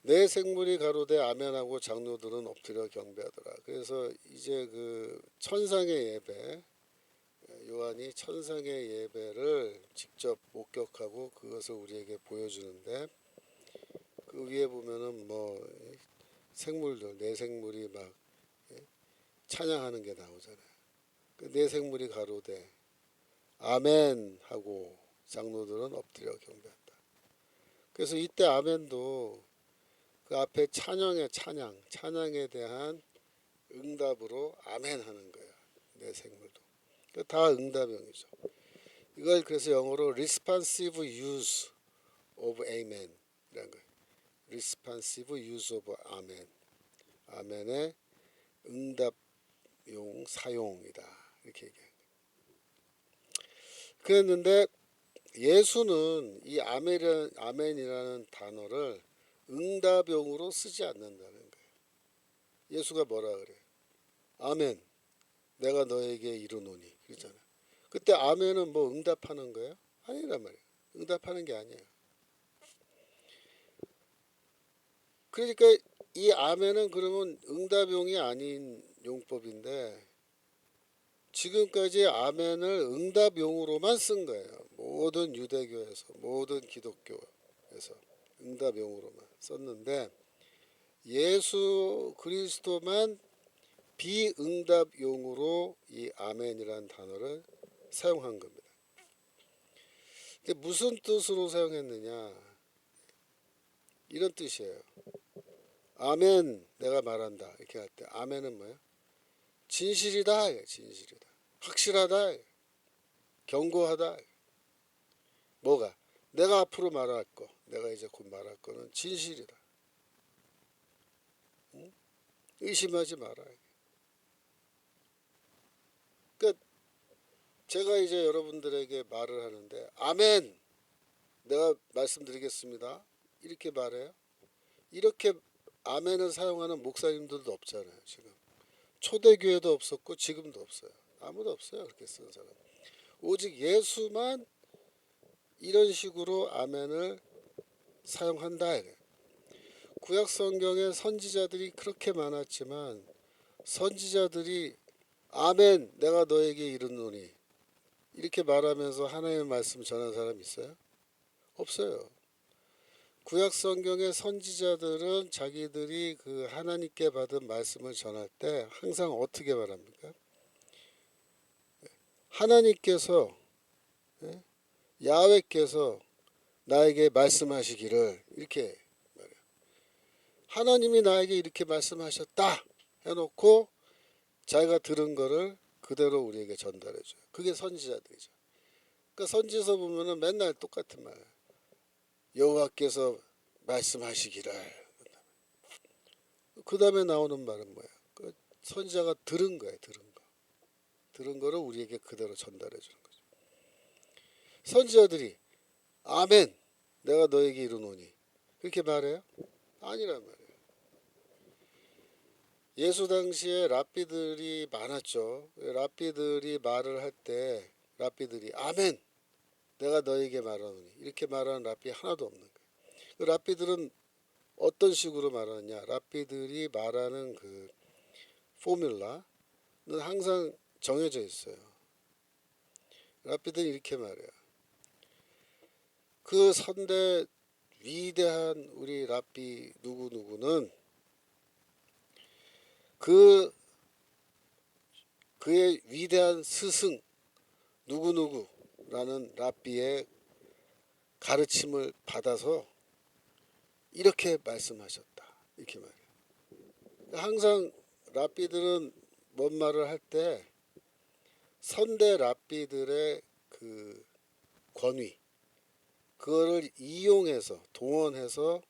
내 생물이 가로되 아멘하고 장로들은 엎드려 경배하더라. 그래서 이제 그 천상의 예배, 요한이 천상의 예배를 직접 목격하고 그것을 우리에게 보여주는데 그 위에 보면은 뭐 생물들, 내 생물이 막 찬양하는 게 나오잖아요. 내 생물이 가로되 아멘 하고 장로들은 엎드려 경배한다. 그래서 이때 아멘도 그 앞에 찬양에 대한 응답으로 아멘 하는 거야. 내 생물도. 다 응답형이죠. 이걸 그래서 영어로 responsive use of amen 이라는 거예요. responsive use of amen. 아멘의 응답용 사용이다. 이렇게 얘기해요. 그랬는데 예수는 이 아멘이라는 단어를 응답용으로 쓰지 않는다는 거예요. 예수가 뭐라 그래? 아멘. 내가 너에게 이르노니. 그러잖아. 그때 아멘은 뭐 응답하는 거예요? 아니란 말이에요. 응답하는 게 아니에요. 그러니까 이 아멘은 그러면 응답용이 아닌 용법인데 지금까지 아멘을 응답용으로만 쓴 거예요. 모든 유대교에서 모든 기독교에서 응답용으로만 썼는데 예수 그리스도만 비응답용으로 이 아멘이라는 단어를 사용한 겁니다. 근데 무슨 뜻으로 사용했느냐? 이런 뜻이에요. 아멘, 내가 말한다. 이렇게 할 때 아멘은 뭐야? 진실이다. 진실이다. 확실하다. 견고하다. 뭐가? 내가 앞으로 말할 거, 내가 이제 곧 말할 거는 진실이다. 응? 의심하지 마라. 그러니까 제가 이제 여러분들에게 말을 하는데 아멘, 내가 말씀드리겠습니다. 이렇게 말해요. 이렇게 아멘을 사용하는 목사님들도 없잖아요. 지금 초대교회도 없었고 지금도 없어요. 아무도 없어요. 그렇게 쓰는 사람. 오직 예수만 이런 식으로 아멘을 사용한다. 구약 성경에 선지자들이 그렇게 많았지만 선지자들이 아멘, 내가 너에게 이르노니 이렇게 말하면서 하나님의 말씀 전한 사람 있어요? 없어요. 구약 성경의 선지자들은 자기들이 그 하나님께 받은 말씀을 전할 때 항상 어떻게 말합니까? 하나님께서, 야훼께서 나에게 말씀하시기를 이렇게 말해요. 하나님이 나에게 이렇게 말씀하셨다 해놓고 자기가 들은 거를 그대로 우리에게 전달해줘요. 그게 선지자들이죠. 그러니까 선지서 보면은 맨날 똑같은 말. 여호와께서 말씀하시기를. 그 다음에 나오는 말은 뭐야? 그 선지자가 들은 거야, 들은 거. 들은 거를 우리에게 그대로 전달해 주는 거죠. 선지자들이 아멘, 내가 너에게 이르노니 그렇게 말해요? 아니란 말이에요. 예수 당시에 랍비들이 많았죠. 랍비들이 말을 할 때 랍비들이 아멘, 내가 너에게 말하노니 이렇게 말하는 랍비 하나도 없는 거예요. 그 랍비들은 어떤 식으로 말하느냐? 랍비들이 말하는 그 포뮬라는 항상 정해져 있어요. 랍비들이 이렇게 말해요. 그 선대 위대한 우리 랍비 누구누구는 그의 위대한 스승 누구누구라는 랍비의 가르침을 받아서 이렇게 말씀하셨다. 이렇게 말해요. 항상 랍비들은 뭔 말을 할 때 선대 랍비들의 그 권위 그거를 이용해서 동원해서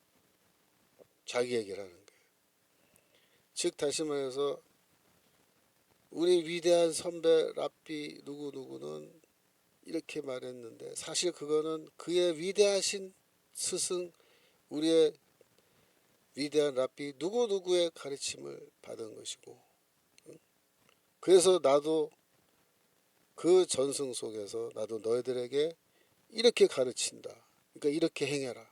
자기 얘기를 하는 거예요. 즉 다시 말해서 우리 위대한 선배 랍비 누구누구는 이렇게 말했는데 사실 그거는 그의 위대하신 스승 우리의 위대한 랍비 누구누구의 가르침을 받은 것이고 그래서 나도 그 전승 속에서 나도 너희들에게 이렇게 가르친다. 그러니까 이렇게 행해라.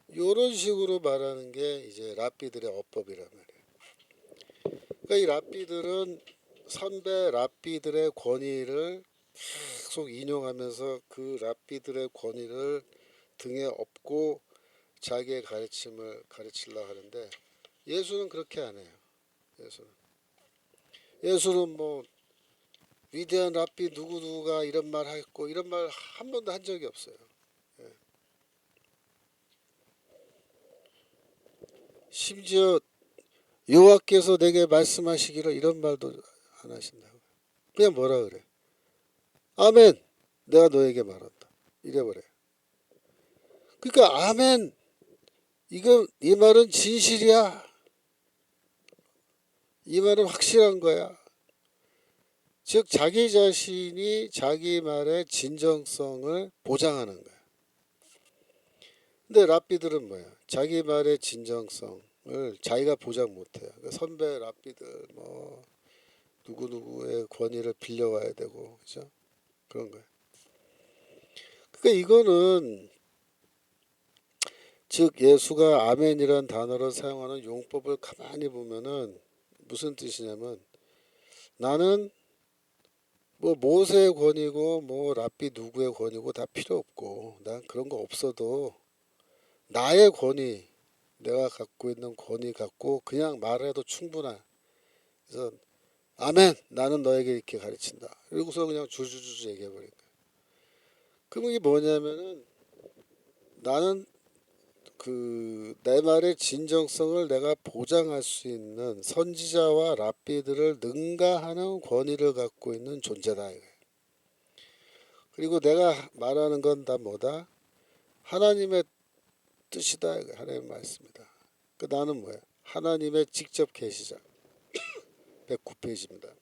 이런 식으로 말하는 게 이제 랍비들의 어법이란 말이에요. 그러니까 이 랍비들은 선배 랍비들의 권위를 계속 인용하면서 그 랍비들의 권위를 등에 업고 자기의 가르침을 가르치려고 하는데 예수는 그렇게 안 해요. 예수는 뭐 위대한 랍비 누구누구가 이런 말 했고 이런 말 한 번도 한 적이 없어요. 심지어 여호와께서 내게 말씀하시기를 이런 말도 안 하신다고. 그냥 뭐라 그래? 아멘. 내가 너에게 말한다. 이래버려. 그러니까 아멘. 이거 이 말은 진실이야. 이 말은 확실한 거야. 즉 자기 자신이 자기 말의 진정성을 보장하는 거야. 근데 랍비들은 뭐야? 자기 말의 진정성을 자기가 보장 못해요. 그러니까 선배 랍비들 뭐 누구누구의 권위를 빌려와야 되고 그죠? 그런 거예요. 그러니까 이거는 즉 예수가 아멘이라는 단어를 사용하는 용법을 가만히 보면은 무슨 뜻이냐면 나는 뭐 모세의 권위고 뭐 랍비 누구의 권위고 다 필요 없고 난 그런 거 없어도 나의 권위 내가 갖고 있는 권위 갖고 그냥 말해도 충분해. 그래서 아멘 나는 너에게 이렇게 가르친다. 그리고서 그냥 줄줄줄 얘기해버린 거야. 그럼 이게 뭐냐면은 나는 그 내 말의 진정성을 내가 보장할 수 있는 선지자와 랍비들을 능가하는 권위를 갖고 있는 존재다. 그리고 내가 말하는 건 다 뭐다? 하나님의 뜻이다. 하나님의 말씀이다. 그 나는 뭐야? 하나님의 직접 계시자. 109페이지입니다.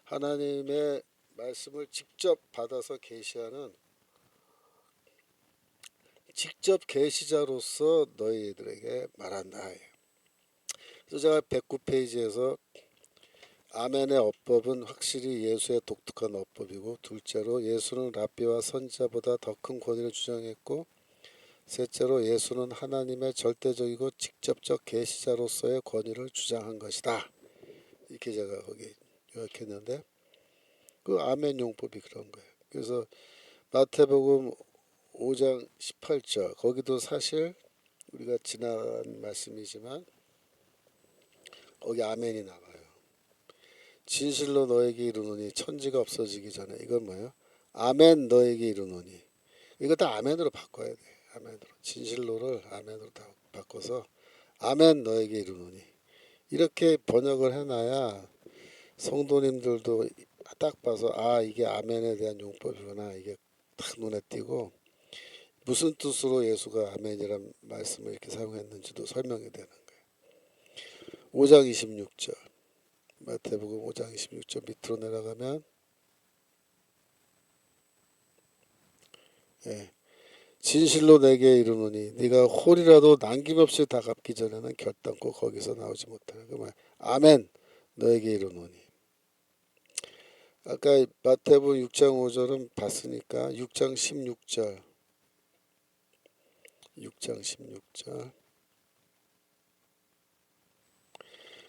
하나님의 말씀을 직접 받아서 계시하는 직접 계시자로서 너희들에게 말한다. 그래서 제가 109페이지에서 아멘의 어법은 확실히 예수의 독특한 어법이고, 둘째로 예수는 랍비와 선지자보다 더 큰 권위를 주장했고, 셋째로 예수는 하나님의 절대적이고 직접적 계시자로서의 권위를 주장한 것이다. 이렇게 제가 거기 요약했는데 그 아멘 용법이 그런 거예요. 그래서 마태복음 5장 18절 거기도 사실 우리가 지난 말씀이지만 거기 아멘이 나와요. 진실로 너에게 이르노니 천지가 없어지기 전에. 이건 뭐예요? 아멘 너에게 이르노니. 이거 다 아멘으로 바꿔야 돼. 아멘으로. 진실로를 아멘으로 다 바꿔서 아멘 너에게 이르노니. 이렇게 번역을 해놔야 성도님들도 딱 봐서 아 이게 아멘에 대한 용법이구나. 이게 딱 눈에 띄고 무슨 뜻으로 예수가 아멘이란 말씀을 이렇게 사용했는지도 설명이 되는 거예요. 5장 26절 마태복음 5장 26절 밑으로 내려가면 예, 진실로 내게 이르노니 네가 홀이라도 남김없이 다 갚기 전에는 결단코 거기서 나오지 못하라. 그 말 아멘 너에게 이르노니. 아까 마태복음 6장 5절은 봤으니까 6장 16절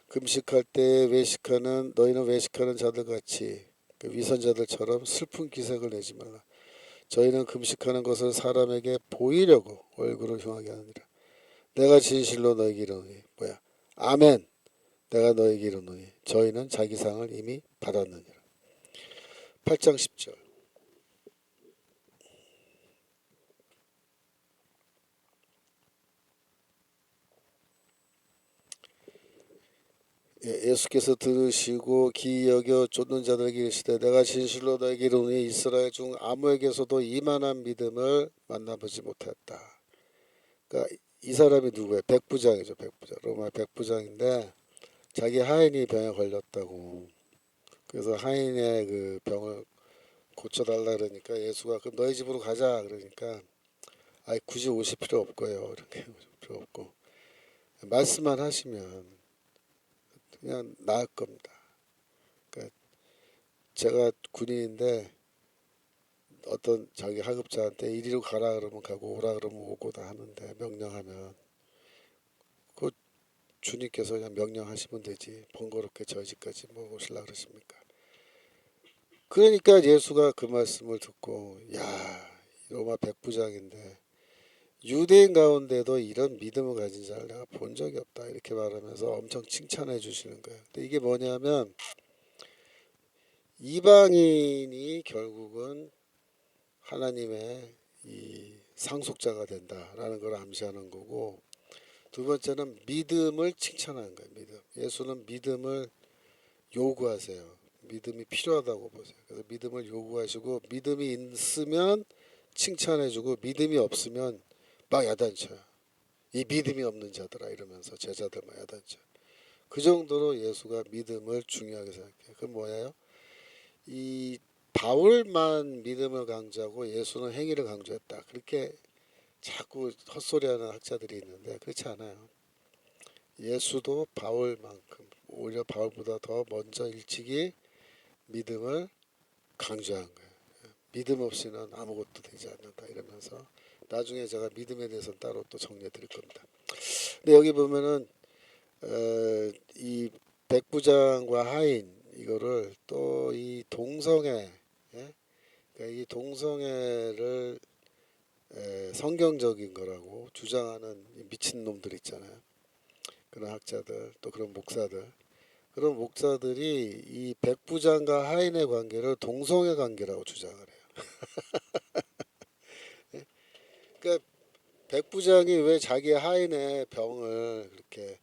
금식할 때 외식하는 너희는 외식하는 자들 같이 그 위선자들처럼 슬픈 기색을 내지 말라. 저희는 금식하는 것을 사람에게 보이려고 얼굴을 흉하게 하느니라. 내가 진실로 너에게 이르노니 뭐야? 아멘. 내가 너에게 이르노니 저희는 자기 상을 이미 받았느니라. 8장 10절 예수께서 들으시고 기이 여겨 쫓는 자들에게 이르시되 내가 진실로 너에게 이르노니 이스라엘 중 아무에게서도 이만한 믿음을 만나보지 못했다. 그러니까 이 사람이 누구예요? 백부장이죠. 백부장. 로마 백부장인데 자기 하인이 병에 걸렸다고. 그래서 하인의 그 병을 고쳐달라 그러니까 예수가 그럼 너희 집으로 가자 그러니까 아이 굳이 오실 필요 없고요. 이렇게 오실 필요 없고 말씀만 하시면 그냥 나을 겁니다. 그러니까 제가 군인인데 어떤 자기 하급자한테 이리로 가라 그러면 가고 오라 그러면 오고 다 하는데 명령하면 그 주님께서 그냥 명령하시면 되지 번거롭게 저희 집까지 뭐 오실라 그러십니까? 그러니까 예수가 그 말씀을 듣고 야 로마 백부장인데 유대인 가운데도 이런 믿음을 가진 자를 내가 본 적이 없다 이렇게 말하면서 엄청 칭찬해 주시는 거예요. 근데 이게 뭐냐면 이방인이 결국은 하나님의 이 상속자가 된다라는 걸 암시하는 거고 두 번째는 믿음을 칭찬하는 거예요. 믿음. 예수는 믿음을 요구하세요. 믿음이 필요하다고 보세요. 그래서 믿음을 요구하시고 믿음이 있으면 칭찬해주고 믿음이 없으면 막 야단쳐요. 이 믿음이 없는 자들아 이러면서 제자들만 야단쳐요. 그 정도로 예수가 믿음을 중요하게 생각해요. 그건 뭐예요? 이 바울만 믿음을 강조하고 예수는 행위를 강조했다. 그렇게 자꾸 헛소리하는 학자들이 있는데 그렇지 않아요. 예수도 바울만큼 오히려 바울보다 더 먼저 일찍이 믿음을 강조한 거예요. 믿음 없이는 아무것도 되지 않는다 이러면서 나중에 제가 믿음에 대해서는 따로 또 정리해 드릴 겁니다. 근데 여기 보면은 이 백부장과 하인 이거를 또 이 동성애 예? 그러니까 이 동성애를 성경적인 거라고 주장하는 미친 놈들 있잖아요. 그런 학자들 또 그런 목사들이 이 백부장과 하인의 관계를 동성애 관계라고 주장을 해요. 그러니까 백부장이 왜 자기 하인의 병을 그렇게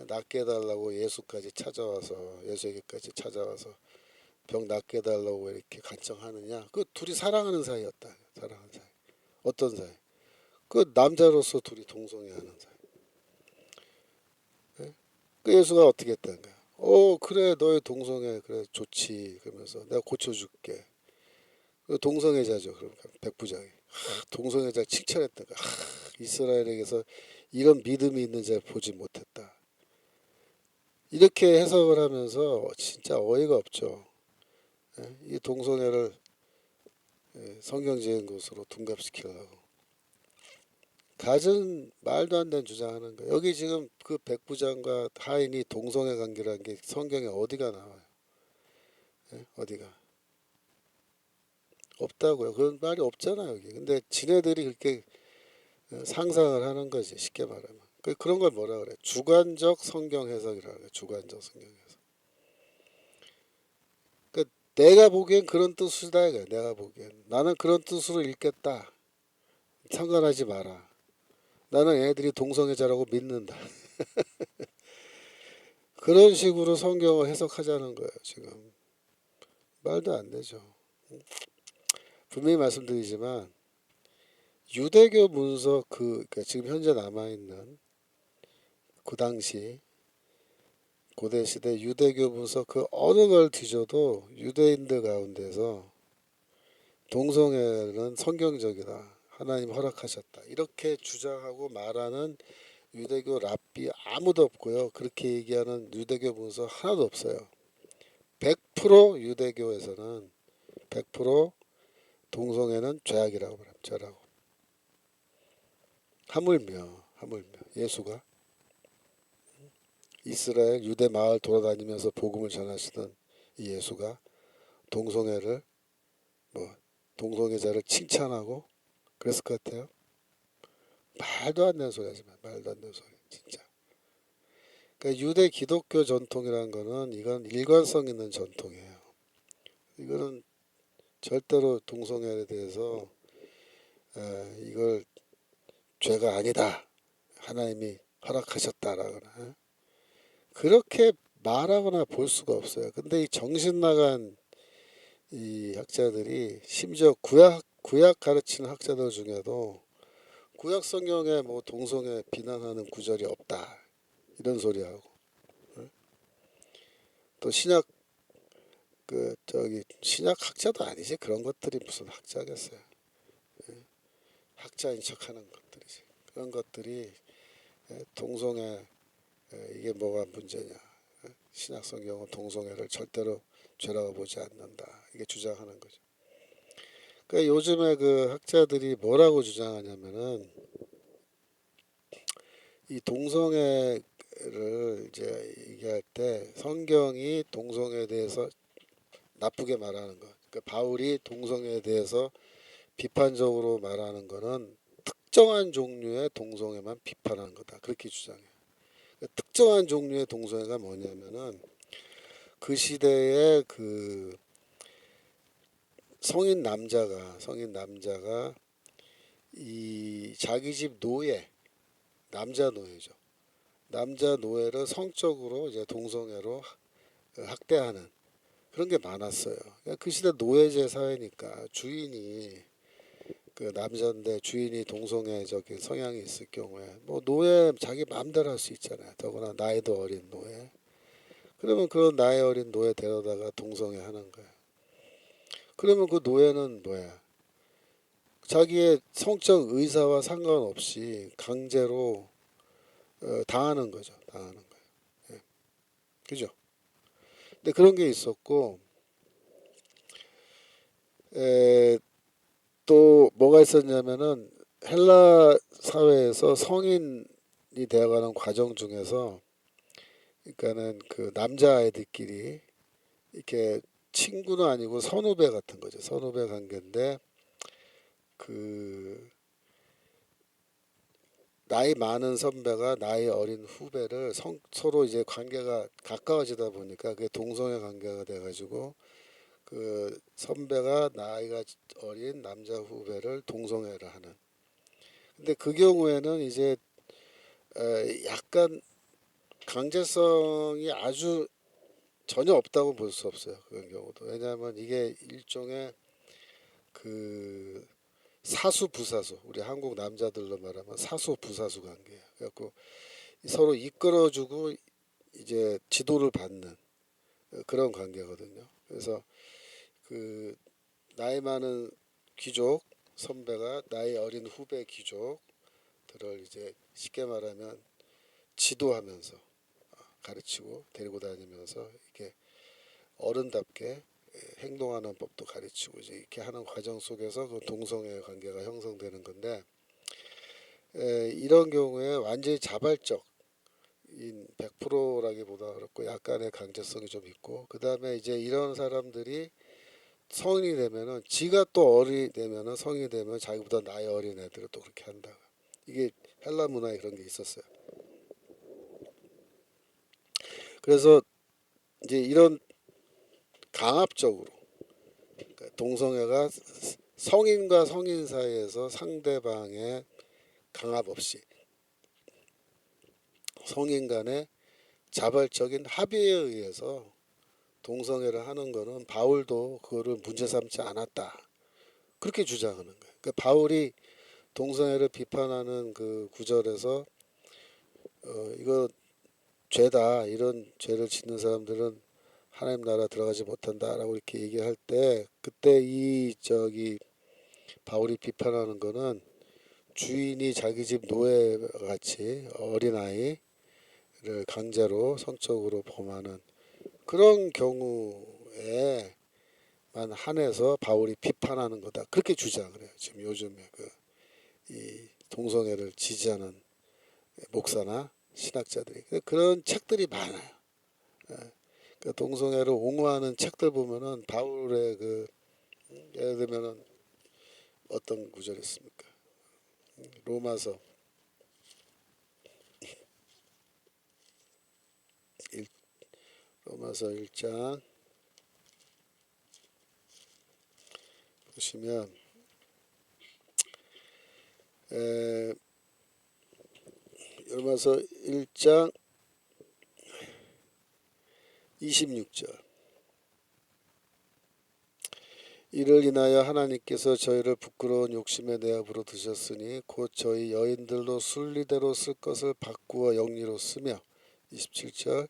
낫게 해달라고 예수에게까지 찾아와서 병 낫게 해달라고 이렇게 간청하느냐? 그 둘이 사랑하는 사이였다. 사랑하는 사이. 어떤 사이? 그 남자로서 둘이 동성애하는 사이. 예? 그 예수가 어떻게 했다는 거야? 그래 너의 동성애 그래 좋지 그러면서 내가 고쳐줄게. 그 동성애자죠. 그러니까 백부장이 동성애자 칭찬했던 거야. 이스라엘에게서 이런 믿음이 있는 자를 보지 못했다. 이렇게 해석을 하면서 진짜 어이가 없죠. 이 동성애를 성경적인 것으로 둔갑시키려고 갖은 말도 안 되는 주장하는 거예요. 여기 지금 그 백부장과 하인이 동성애 관계라는 게 성경에 어디가 나와요? 어디가? 없다고요. 그런 말이 없잖아요 여기. 근데 지네들이 그렇게 상상을 하는 거지 쉽게 말하면. 그런 걸 뭐라 그래? 주관적 성경 해석이라고 그래. 주관적 성경 해석. 그러니까 내가 보기엔 그런 뜻이다 이거야. 내가 보기엔 나는 그런 뜻으로 읽겠다. 상관하지 마라. 나는 애들이 동성애자라고 믿는다. 그런 식으로 성경을 해석하자는 거예요 지금. 말도 안 되죠. 분명히 말씀드리지만 유대교 문서 그러니까 지금 현재 남아있는 그 당시 고대 시대 유대교 문서 그 어느 걸 뒤져도 유대인들 가운데서 동성애는 성경적이다. 하나님 허락하셨다. 이렇게 주장하고 말하는 유대교 랍비 아무도 없고요. 그렇게 얘기하는 유대교 문서 하나도 없어요. 100% 유대교에서는 100% 동성애는 죄악이라고 말합니다. 죄라고. 하물며 예수가 이스라엘 유대 마을 돌아다니면서 복음을 전하시던 이 예수가 동성애를 동성애자를 칭찬하고 그랬을 것 같아요. 말도 안 되는 소리 하지 마. 말도 안 되는 소리 진짜. 그러니까 유대 기독교 전통이라는 거는 이건 일관성 있는 전통이에요. 이거는 절대로 동성애에 대해서 이걸 죄가 아니다. 하나님이 허락하셨다라거나 그렇게 말하거나 볼 수가 없어요. 근데 이 정신 나간 이 학자들이 심지어 구약 가르치는 학자들 중에도 구약 성경에 뭐 동성애 비난하는 구절이 없다 이런 소리하고 또 신약 신약 학자도 아니지 그런 것들이 무슨 학자겠어요. 학자인 척하는 것들이지. 그런 것들이 동성애 이게 뭐가 문제냐? 신약 성경은 동성애를 절대로 죄라고 보지 않는다. 이게 주장하는 거죠. 그러니까 요즘에 그 학자들이 뭐라고 주장하냐면은 이 동성애를 이제 얘기할 때 성경이 동성애에 대해서 나쁘게 말하는 거. 그러니까 바울이 동성애에 대해서 비판적으로 말하는 거는 특정한 종류의 동성애만 비판하는 거다. 그렇게 주장해요. 그러니까 특정한 종류의 동성애가 뭐냐면은 그 시대에 그 성인 남자가 이 자기 집 남자 노예죠. 남자 노예를 성적으로 이제 동성애로 학대하는 그런 게 많았어요. 그러니까 그 시대 노예제 사회니까 주인이 그 남자인데 주인이 동성애적인 성향이 있을 경우에 뭐 노예 자기 마음대로 할 수 있잖아요. 더구나 나이도 어린 노예. 그러면 그런 나이 어린 노예 데려다가 동성애 하는 거예요. 그러면 그 노예는 뭐야? 자기의 성적 의사와 상관없이 강제로 당하는 거죠. 당하는 거예요. 예. 그죠? 근데 그런 게 있었고 또 뭐가 있었냐면은 헬라 사회에서 성인이 되어가는 과정 중에서 그러니까는 그 남자아이들끼리 이렇게 친구는 아니고 선후배 같은 거죠. 선후배 관계인데 그 나이 많은 선배가 나이 어린 후배를 서로 이제 관계가 가까워지다 보니까 그게 동성애 관계가 돼가지고 그 선배가 나이가 어린 남자 후배를 동성애를 하는. 근데 그 경우에는 이제 약간 강제성이 아주 전혀 없다고 볼 수 없어요. 그런 경우도. 왜냐하면 이게 일종의 그 사수 부사수, 우리 한국 남자들로 말하면 사수 부사수 관계예요. 그래갖고 서로 이끌어주고 이제 지도를 받는 그런 관계거든요. 그래서 그 나이 많은 귀족 선배가 나이 어린 후배 귀족들을 이제 쉽게 말하면 지도하면서 가르치고 데리고 다니면서 이렇게 어른답게 행동하는 법도 가르치고 이제 이렇게 하는 과정 속에서 그 동성애 관계가 형성되는 건데, 이런 경우에 완전히 자발적 인 100%라기보다 그렇고 약간의 강제성이 좀 있고, 그 다음에 이제 이런 사람들이 성인이 되면은 지가 또 어른이 되면은 성인이 되면 자기보다 나이 어린 애들을 또 그렇게 한다. 이게 헬라 문화에 그런 게 있었어요. 그래서 이제 이런 강압적으로, 그러니까 동성애가 성인과 성인 사이에서 상대방의 강압 없이 성인 간의 자발적인 합의에 의해서 동성애를 하는 거는 바울도 그거를 문제 삼지 않았다. 그렇게 주장하는 거예요. 그러니까 바울이 동성애를 비판하는 그 구절에서 이거 죄다, 이런 죄를 짓는 사람들은 하나님 나라 들어가지 못한다라고 이렇게 얘기할 때, 그때 이 저기 바울이 비판하는 거는 주인이 자기 집 노예 같이 어린아이를 강제로 성적으로 범하는 그런 경우에만 한해서 바울이 비판하는 거다. 그렇게 주장을 해요. 지금 요즘에 그 이 동성애를 지지하는 목사나 신학자들이 그런 책들이 많아요. 그 동성애를 옹호하는 책들 보면은 바울의 그 예를 들면은 어떤 구절이 있습니까? 로마서 일 로마서 1장 보시면 에, 로마서 1장 26절, 이를 인하여 하나님께서 저희를 부끄러운 욕심의 내압으로 드셨으니 곧 저희 여인들로 순리대로 쓸 것을 바꾸어 영리로 쓰며, 27절,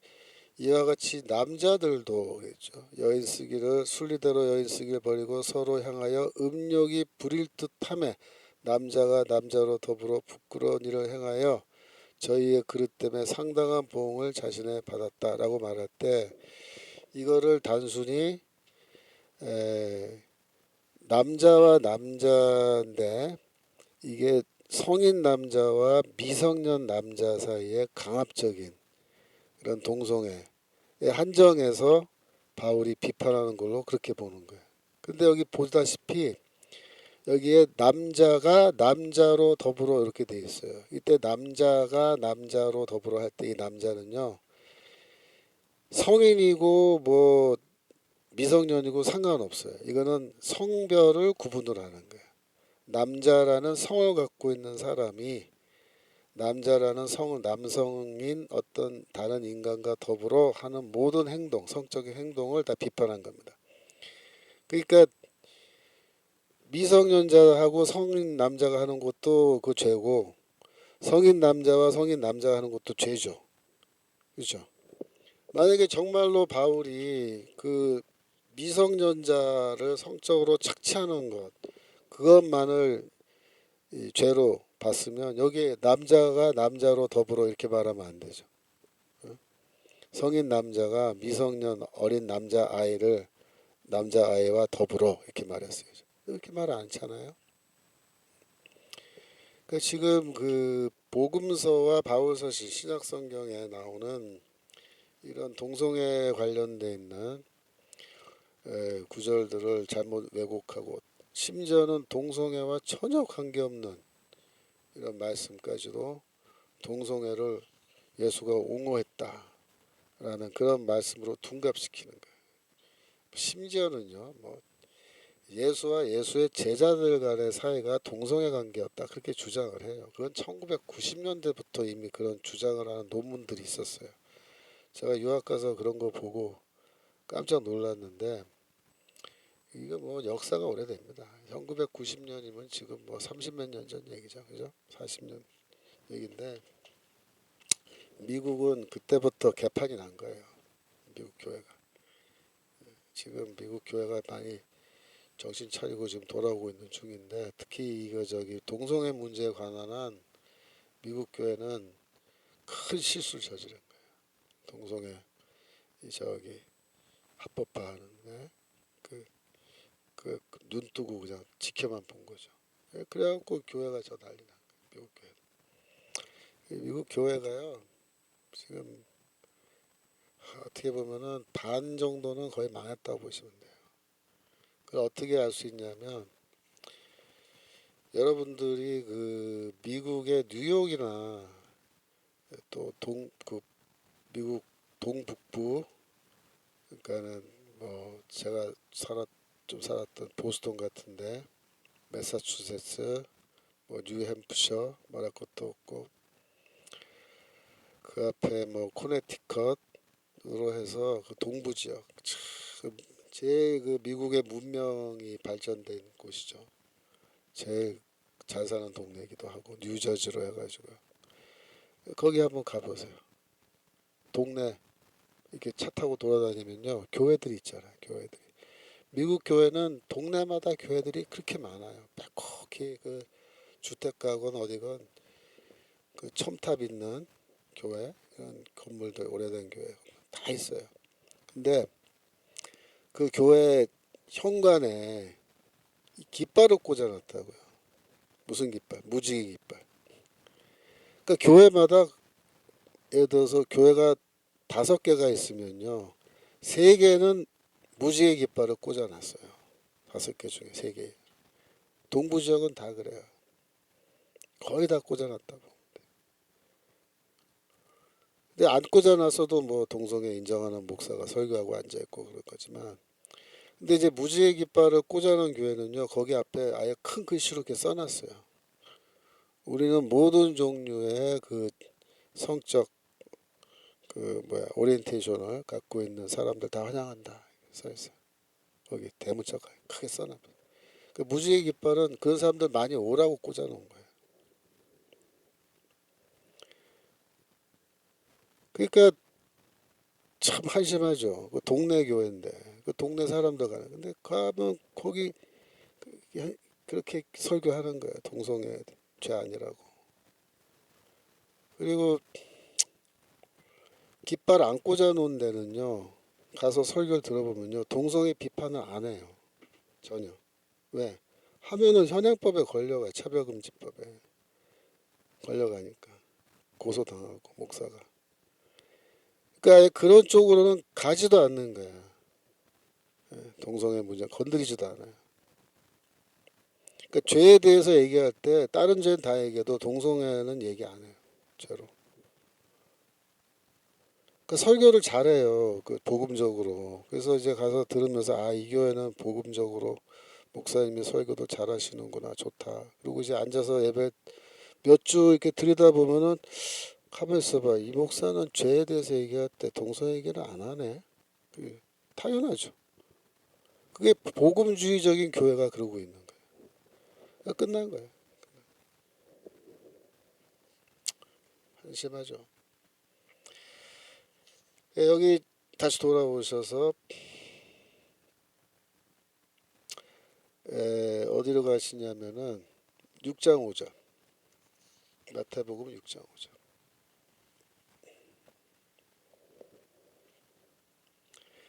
이와 같이 남자들도 그랬죠. 여인 쓰기를 순리대로 여인 쓰기를 버리고 서로 향하여 음욕이 부릴 듯하며 남자가 남자로 더불어 부끄러운 일을 행하여 저희의 그릇 때문에 상당한 보응을 자신에 받았다라고 말할 때, 이거를 단순히 남자와 남자인데 이게 성인 남자와 미성년 남자 사이의 강압적인 그런 동성애에 한정해서 바울이 비판하는 걸로 그렇게 보는 거예요. 근데 여기 보다시피 여기에 남자가 남자로 더불어 이렇게 돼 있어요. 이때 남자가 남자로 더불어 할 때 이 남자는요, 성인이고 뭐 미성년이고 상관없어요. 이거는 성별을 구분을 하는 거예요. 남자라는 성을 갖고 있는 사람이 남자라는 성을 남성인 어떤 다른 인간과 더불어 하는 모든 행동, 성적인 행동을 다 비판한 겁니다. 그러니까 미성년자하고 성인 남자가 하는 것도 그 죄고, 성인 남자와 성인 남자가 하는 것도 죄죠. 그렇죠? 만약에 정말로 바울이 그 미성년자를 성적으로 착취하는 것, 그것만을 이 죄로 봤으면 여기에 남자가 남자로 더불어 이렇게 말하면 안 되죠. 성인 남자가 미성년 어린 남자 아이를 남자 아이와 더불어 이렇게 말했어요. 이렇게 말 않잖아요. 그러니까 지금 그 복음서와 바울서시 신약 성경에 나오는 이런 동성애 관련돼 있는 구절들을 잘못 왜곡하고, 심지어는 동성애와 전혀 관계없는 이런 말씀까지도 동성애를 예수가 옹호했다라는 그런 말씀으로 둔갑시키는 거예요. 심지어는요, 뭐 예수와 예수의 제자들 간의 사이가 동성애 관계였다 그렇게 주장을 해요. 그건 1990년대부터 이미 그런 주장을 하는 논문들이 있었어요. 제가 유학 가서 그런 거 보고 깜짝 놀랐는데 이거 뭐 역사가 오래됩니다. 1990년이면 지금 뭐 30몇 년 전 얘기죠. 그죠? 40년 얘기인데 미국은 그때부터 개판이 난 거예요. 미국 교회가. 지금 미국 교회가 많이 정신 차리고 지금 돌아오고 있는 중인데 특히 이거 저기 동성애 문제에 관한 한 미국 교회는 큰 실수를 저지른 거예요. 동성애 이 저기 합법화하는데 눈 뜨고 그냥 지켜만 본 거죠. 그래갖고 교회가 저 난리 난 거예요. 미국 교회. 미국 교회가요 지금 어떻게 보면은 반 정도는 거의 망했다고 보시면 돼요. 그걸 어떻게 알 수 있냐면 여러분들이 그 미국의 뉴욕이나 또 미국 동북부 그러니까는 뭐 제가 좀 살았던 보스턴 같은데 매사추세츠 뭐 뉴햄프셔 말할 것도 없고 그 앞에 뭐 코네티컷으로 해서 그 동부 지역 제일 그 미국의 문명이 발전된 곳이죠. 제일 잘 사는 동네이기도 하고 뉴저지로 해가지고 거기 한번 가보세요. 동네 이렇게 차 타고 돌아다니면요 교회들이 있잖아요. 교회들이 미국 교회는 동네마다 교회들이 그렇게 많아요. 빽빽히 그 주택가건 어디건 그 첨탑 있는 교회 이런 건물들 오래된 교회 다 있어요. 근데 그 교회 현관에 깃발을 꽂아놨다고요. 무슨 깃발? 무지개 깃발. 그러니까 교회마다 예를 들어서 교회가 5개가 있으면요 3개는 무지개 깃발을 꽂아놨어요. 5개 중에 3개. 동부 지역은 다 그래요. 거의 다 꽂아놨다고. 근데 안 꽂아놨어도 뭐 동성애 인정하는 목사가 설교하고 앉아있고 그럴 거지만 근데 이제 무지개 깃발을 꽂아놓은 교회는요 거기 앞에 아예 큰 글씨로 이렇게 써놨어요. 우리는 모든 종류의 그 성적 그 뭐야 오리엔테이션을 갖고 있는 사람들 다 환영한다 써있어요. 거기 대문짝 크게 써놔. 그 무지개 깃발은 그런 사람들 많이 오라고 꽂아놓은 거예요. 그러니까 참 한심하죠. 그 동네 교회인데 그 동네 사람들 가는. 근데 가면 거기 그렇게 설교하는 거예요. 동성애 죄 아니라고. 그리고 깃발 안 꽂아 놓은 데는요. 가서 설교를 들어보면요. 동성애 비판을 안 해요. 전혀. 왜? 하면은 현행법에 걸려가요. 차별금지법에 걸려가니까 고소당하고 목사가. 그러니까 그런 쪽으로는 가지도 않는 거야. 동성애 문제 건드리지도 않아요. 그러니까 죄에 대해서 얘기할 때 다른 죄는 다 얘기해도 동성애는 얘기 안 해요. 죄로. 그 설교를 잘해요. 그 복음적으로. 그래서 이제 가서 들으면서 아, 이 교회는 복음적으로 목사님이 설교도 잘하시는구나. 좋다. 그리고 이제 앉아서 예배 몇 주 이렇게 들이다 보면은 가만 있어봐. 이 목사는 죄에 대해서 얘기할 때 동성애 얘기를 안 하네. 그게 당연하죠. 그게 복음주의적인 교회가 그러고 있는 거예요. 끝난 거예요. 한심하죠. 여기 다시 돌아오셔서 어디로 가시냐면은 6장 5절 마태복음 6장 5절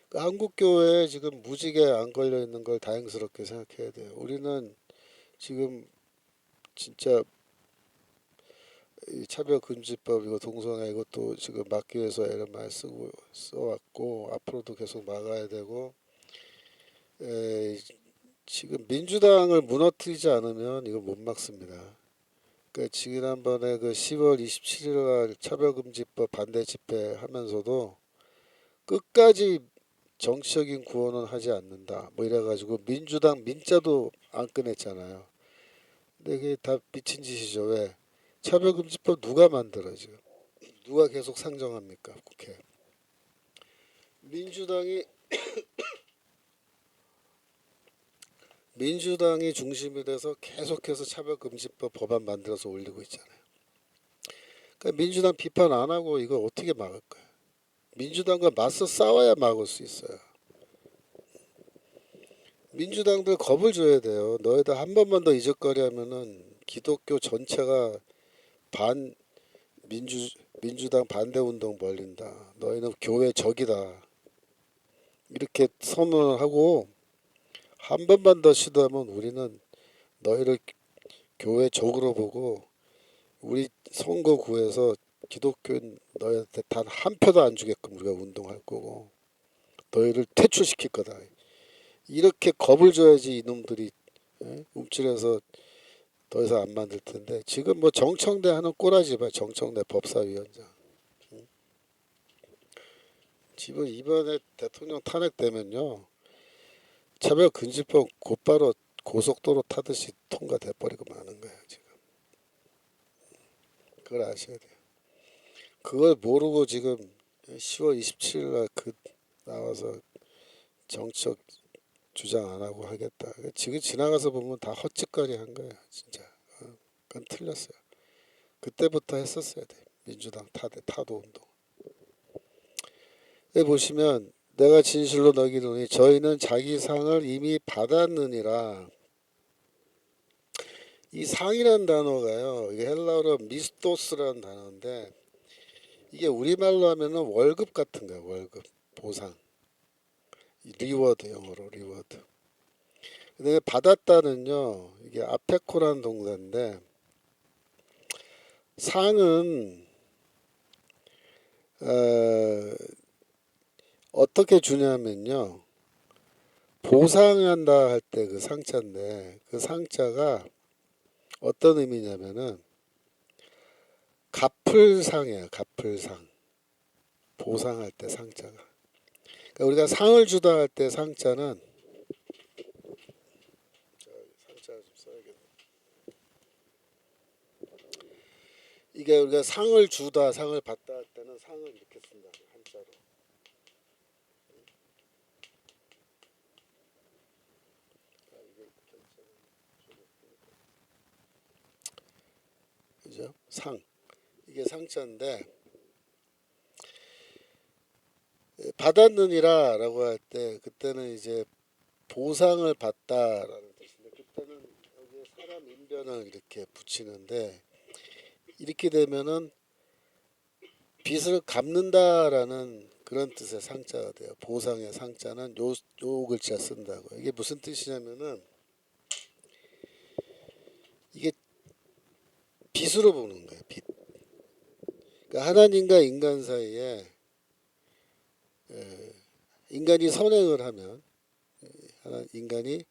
그 한국 교회에 지금 무지개 안 걸려 있는 걸 다행스럽게 생각해야 돼요. 우리는 지금 진짜 이 차별금지법 이거 동성애 이것도 지금 막기 위해서 애를 많이 써왔고 앞으로도 계속 막아야 되고 지금 민주당을 무너뜨리지 않으면 이거 못 막습니다. 그 지난번에 그 10월 27일 날 차별금지법 반대 집회 하면서도 끝까지 정치적인 구호는 하지 않는다. 뭐 이래가지고 민주당 민자도 안 꺼냈잖아요. 근데 그게 다 미친 짓이죠. 왜? 차별금지법 누가 만들어 지금? 누가 계속 상정합니까? 국회. 민주당이 민주당이 중심이 돼서 계속해서 차별금지법 법안 만들어서 올리고 있잖아요. 그러니까 민주당 비판 안 하고 이거 어떻게 막을 거야? 민주당과 맞서 싸워야 막을 수 있어요. 민주당들 겁을 줘야 돼요. 너희들 한 번만 더 이적거리하면은 기독교 전체가 반 민주당 반대 운동 벌린다. 너희는 교회 적이다. 이렇게 선언을 하고 한 번만 더 시도하면 우리는 너희를 교회 적으로 보고 우리 선거구에서 기독교인 너희한테 단 한 표도 안 주게끔 우리가 운동할 거고 너희를 퇴출시킬 거다. 이렇게 겁을 줘야지 이놈들이 움찔해서 더 이상 안 만들 텐데 지금 뭐 정청래 하는 꼬라지 봐. 정청래 법사위원장. 지금 이번에 대통령 탄핵되면요 차별금지법 곧바로 고속도로 타듯이 통과돼 버리고 마는 거예요 지금. 그걸 아셔야 돼요. 그걸 모르고 지금 10월 27일 날 그 나와서 정책 주장 안 하고 하겠다. 지금 지나가서 보면 다 헛짓거리 한 거예요 진짜. 그건 틀렸어요. 그때부터 했었어야 돼. 민주당 타도 운동. 여기 보시면 내가 진실로 너희노니 저희는 자기 상을 이미 받았느니라. 이 상이라는 단어가요. 이게 헬라어로 미스토스라는 단어인데 이게 우리말로 하면은 월급 같은 거야. 월급, 보상, 리워드 영어로 리워드. 근데 받았다는요. 이게 아페코라는 동사인데 상은 어떻게 주냐면요. 보상한다 할 때 그 상자인데 그 상자가 어떤 의미냐면은 갚을 상이에요. 갚을 상. 보상할 때 상자가. 그러니까 우리가 상을 주다 할 때 상자는 상자 좀 써야겠네. 이게 우리가 상을 주다 상을 받다 할 때는 상을 이렇게 쓴다. 한자로. 그죠? 상. 이게 상자인데 받았느니라라고 할 때 그때는 이제 보상을 받다라는 뜻인데 그때는 여기에 사람 인변을 이렇게 붙이는데 이렇게 되면은 빚을 갚는다라는 그런 뜻의 상자가 돼요. 보상의 상자는 요 글자 쓴다고. 이게 무슨 뜻이냐면은 이게 빚으로 보는 거예요. 빚. 그러니까 하나님과 인간 사이에 인간이 선행을 하면 인간이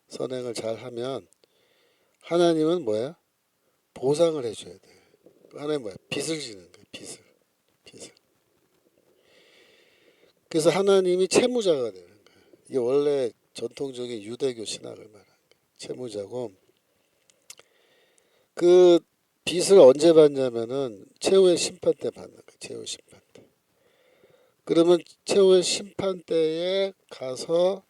선행을 잘 하면 하나님은 뭐야? 보상을 해줘야 돼. 하나님 뭐야? 빚을 지는 거야. 빚을. 그래서 하나님이 채무자가 되는 거야. 이게 원래 전통적인 유대교 신학을 말하는 거야. 채무자고 그 빚을 언제 받냐면은 최후의 심판 때 받는 거야. 최후 심판 때. 그러면 최후의 심판 때에 가서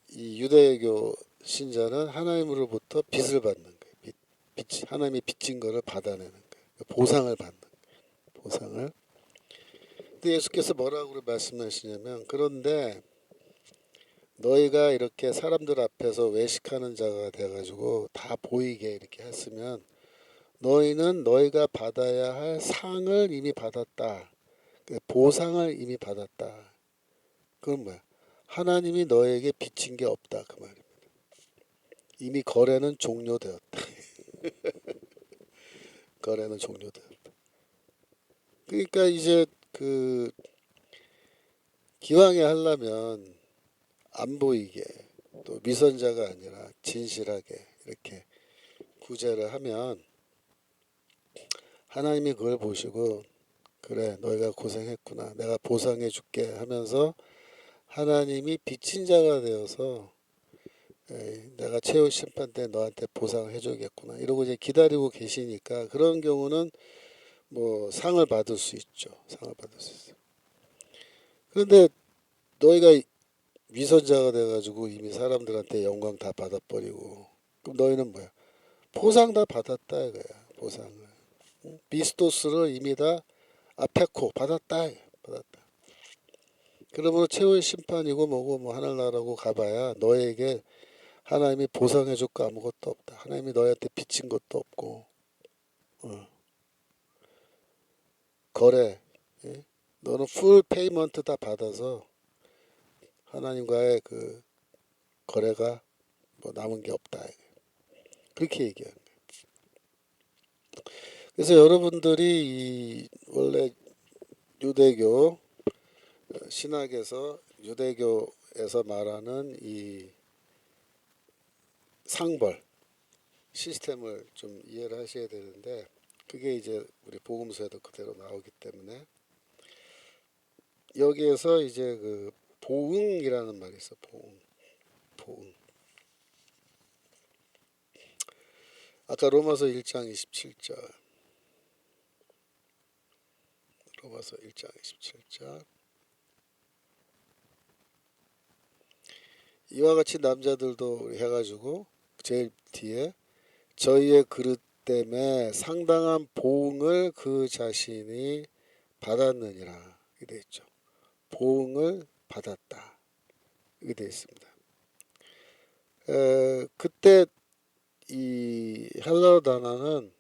이 유대교 신자는 하나님으로부터 빚을 받는 거예요. 하나님이 빚진 거를 받아내는 거예요. 보상을 받는 거예요. 보상을. 근데 예수께서 뭐라고 말씀하시냐면 그런데 너희가 이렇게 사람들 앞에서 외식하는 자가 돼가지고 다 보이게 이렇게 했으면 너희는 너희가 받아야 할 상을 이미 받았다. 보상을 이미 받았다. 그건 뭐야? 하나님이 너에게 빚진 게 없다 그 말입니다. 이미 거래는 종료되었다. 거래는 종료되었다. 그러니까 이제 그 기왕에 하려면 안 보이게 또 위선자가 아니라 진실하게 이렇게 구제를 하면 하나님이 그걸 보시고 그래 너희가 고생했구나 내가 보상해 줄게 하면서 하나님이 빚진 자가 되어서 내가 최후 심판 때 너한테 보상을 해주겠구나 이러고 이제 기다리고 계시니까 그런 경우는 뭐 상을 받을 수 있죠. 상을 받을 수 있어요. 그런데 너희가 위선자가 돼가지고 이미 사람들한테 영광 다 받아버리고 그럼 너희는 뭐야? 보상 다 받았다 이거야. 보상을. 미스토스를 이미 다 아페코 받았다. 받았다. 그러므로 최후의 심판이고 뭐고 뭐 하늘나라고 가봐야 너에게 하나님이 보상해줄 거 아무것도 없다. 하나님이 너희한테 빚진 것도 없고 거래 예? 너는 풀 페이먼트 다 받아서 하나님과의 그 거래가 뭐 남은 게 없다. 그렇게 얘기해요. 그래서 여러분들이 이 원래 유대교 신학에서 유대교에서 말하는 이 상벌 시스템을 좀 이해를 하셔야 되는데 그게 이제 우리 복음서에도 그대로 나오기 때문에 여기에서 이제 그 보응이라는 말이 있어. 보응. 아까 로마서 1장 27절. 로마서 1장 27절. 이와 같이 남자들도 해가지고 제일 뒤에 저희의 그릇 때문에 상당한 보응을 그 자신이 받았느니라 이렇게 되어 있죠. 보응을 받았다 이렇게 되어 있습니다. 그때 이 헬라어 단어는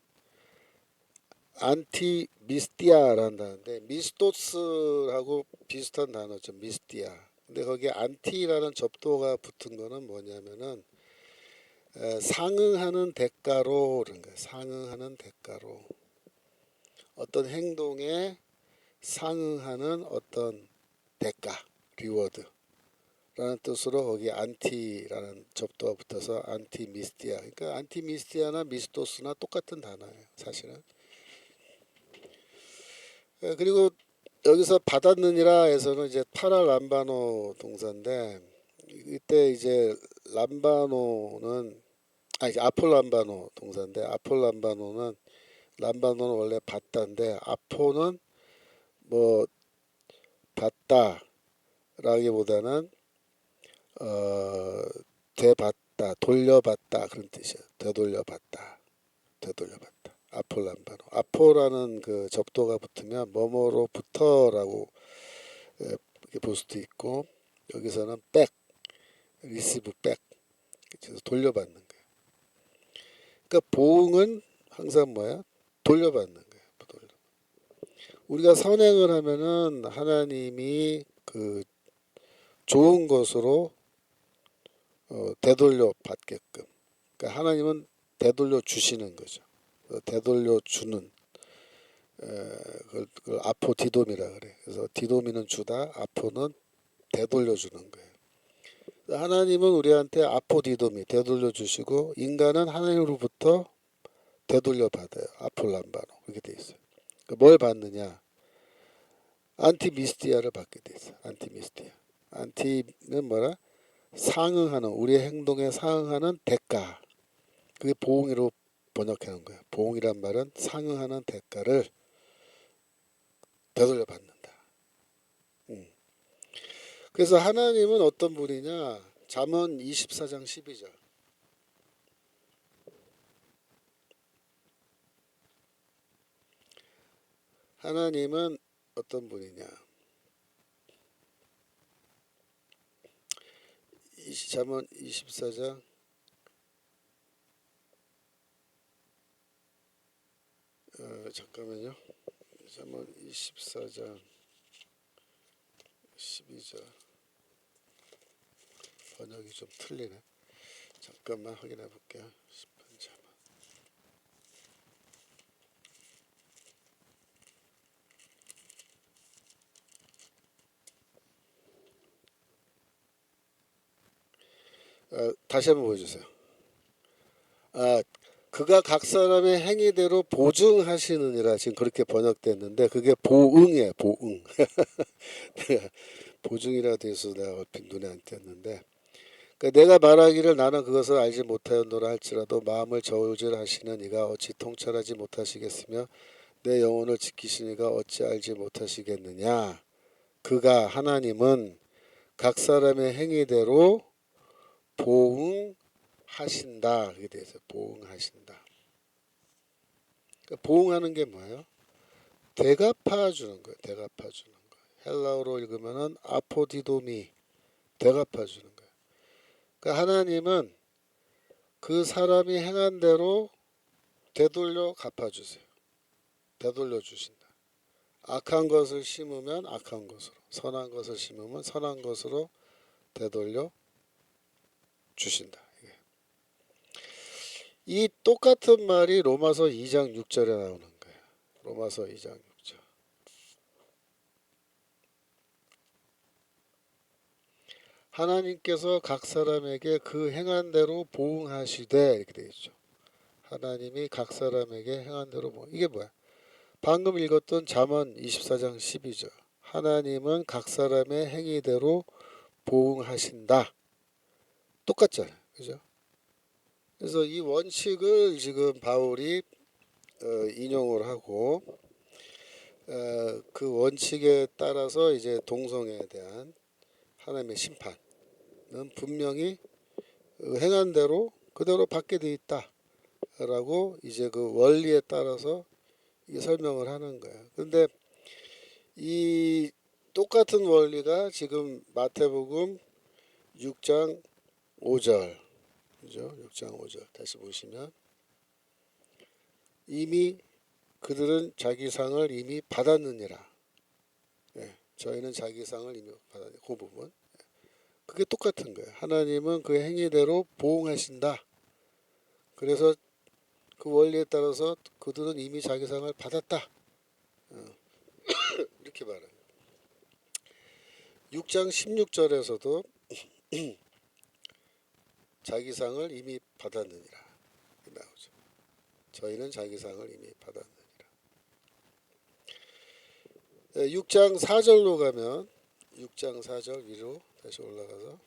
안티 미스티아라는 단어인데 미스토스하고 비슷한 단어죠. 미스티아. 근데 거기에 안티라는 접도가 붙은 거는 뭐냐면은 상응하는 대가로 그런 거예요. 상응하는 대가로 어떤 행동에 상응하는 어떤 대가, 리워드라는 뜻으로 거기 안티라는 접도가 붙어서 안티미스티아. 그러니까 안티미스티아나 미스토스나 똑같은 단어예요. 사실은. 그리고 여기서 받았느니라에서는 이제 파랄람바노 동사인데 이때 이제 람바노는 이제 아폴람바노 동사인데 아폴람바노는 람바노는 원래 받다인데 아포는 뭐 받다라기보다는 어 되받다 돌려받다 그런 뜻이에요. 되돌려받다 아폴람바노 아포라는 그 접도가 붙으면 뭐뭐로부터라고 이렇게 볼 수도 있고 여기서는 백 리시브 백 그래서 돌려받는 거예요. 그러니까 보응은 항상 뭐야? 돌려받는 거예요. 우리가 선행을 하면은 하나님이 그 좋은 것으로 되돌려 받게끔. 그러니까 하나님은 되돌려 주시는 거죠. 되돌려 주는 그걸 아포디돔이라 그래. 그래서 디돔이는 주다, 아포는 되돌려 주는 거예요. 하나님은 우리한테 아포디돔이 되돌려 주시고 인간은 하나님으로부터 되돌려 받아요. 아폴람바노 그렇게 돼 있어요. 그러니까 뭘 받느냐? 안티미스티아를 받게 돼 있어요. 안티미스티아. 안티는 뭐라? 상응하는 우리의 행동에 상응하는 대가. 그게 보응으로 번역하는 거예요. 보응이란 말은 상응하는 대가를 되돌려 받는다. 그래서 하나님은 어떤 분이냐? 잠언 24장 12절. 하나님은 어떤 분이냐? 잠언 24장 잠깐만요. 잠언 24장 12절 번역이 좀 틀리네. 잠깐만 확인해 볼게요. 10번 잠언. 다시 한번 보여주세요. 아, 그가 각 사람의 행위대로 보증하시느니라 지금 그렇게 번역됐는데 그게 보응이에요. 보응. 내가 보증이라 돼서 내가 얼핏 눈에 안 띄었는데 그러니까 내가 말하기를 나는 그것을 알지 못하였노라 할지라도 마음을 저울질하시는 이가 어찌 통찰하지 못하시겠으며 내 영혼을 지키시니가 어찌 알지 못하시겠느냐. 그가 하나님은 각 사람의 행위대로 보응하신다. 그게 돼서 보응하신다. 그러니까 보응하는 게 뭐예요? 대갚아 주는 거예요. 대갚아 주는 거예요. 헬라어로 읽으면은 아포디도미 대갚아 주는 거예요. 그러니까 하나님은 그 사람이 행한 대로 되돌려 갚아 주세요. 되돌려 주신다. 악한 것을 심으면 악한 것으로, 선한 것을 심으면 선한 것으로 되돌려 주신다. 이 똑같은 말이 로마서 2장 6절에 나오는 거예요. 로마서 2장 6절. 하나님께서 각 사람에게 그 행한 대로 보응하시되 이렇게 되어 있죠. 하나님이 각 사람에게 행한 대로 이게 뭐야? 방금 읽었던 잠언 24장 12절. 하나님은 각 사람의 행위대로 보응하신다. 똑같잖아요. 그죠? 그래서 이 원칙을 지금 바울이 인용을 하고 그 원칙에 따라서 이제 동성애에 대한 하나님의 심판은 분명히 행한 대로 그대로 받게 돼 있다라고 이제 그 원리에 따라서 설명을 하는 거예요. 근데 이 똑같은 원리가 지금 마태복음 6장 5절, 그죠? 6장 5절 다시 보시면 이미 그들은 자기 상을 이미 받았느니라. 네, 저희는 자기 상을 이미 받았느니라. 그 부분. 그게 똑같은 거예요. 하나님은 그 행위대로 보응하신다. 그래서 그 원리에 따라서 그들은 이미 자기 상을 받았다. 이렇게 말해요. 6장 16절에서도 자기 상을 이미 받았느니라 나오죠. 저희는 자기 상을 이미 받았느니라. 6장 4절로 가면 6장 4절 위로 다시 올라가서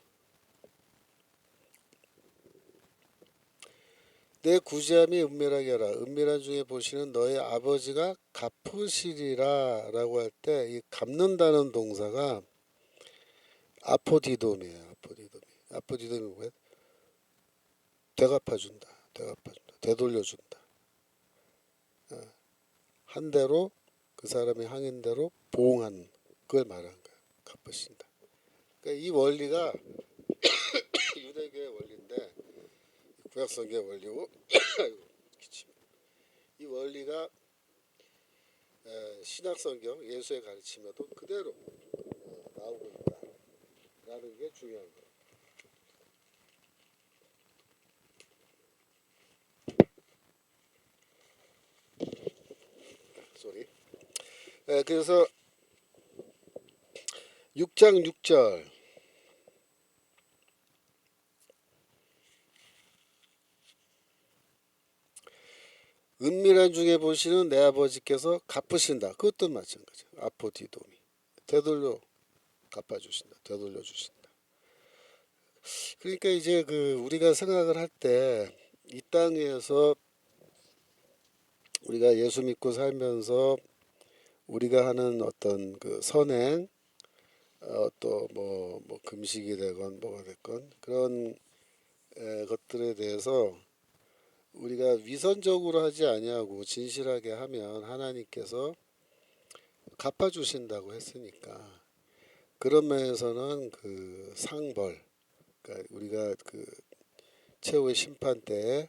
내 구제함이 은밀하게 하라. 은밀한 중에 보시는 너의 아버지가 갚으시리라 라고 할 때 이 갚는다는 동사가 아포디돔이에요. 아포디돔이 뭐예요? 되갚아준다. 되돌려준다. 한 대로 그 사람의 항인 대로 보응한 그걸 말하는 거예요. 갚으신다. 그러니까 이 원리가 유대교의 원리인데 구약성경의 원리고 이 원리가 신약성경 예수의 가르침에도 그대로 나오고 있다라는 게 중요한 거예요. 소리. 그래서 6장 6절 은밀한 중에 보시는 내 아버지께서 갚으신다. 그것도 마찬가지죠. 아포디도미 되돌려 갚아주신다. 되돌려 주신다. 그러니까 이제 그 우리가 생각을 할 때 이 땅에서 우리가 예수 믿고 살면서 우리가 하는 어떤 그 선행 또 뭐 금식이 되건 뭐가 됐건 그런 것들에 대해서 우리가 위선적으로 하지 아니하고 진실하게 하면 하나님께서 갚아주신다고 했으니까 그런 면에서는 그 상벌, 그러니까 우리가 그 최후의 심판 때에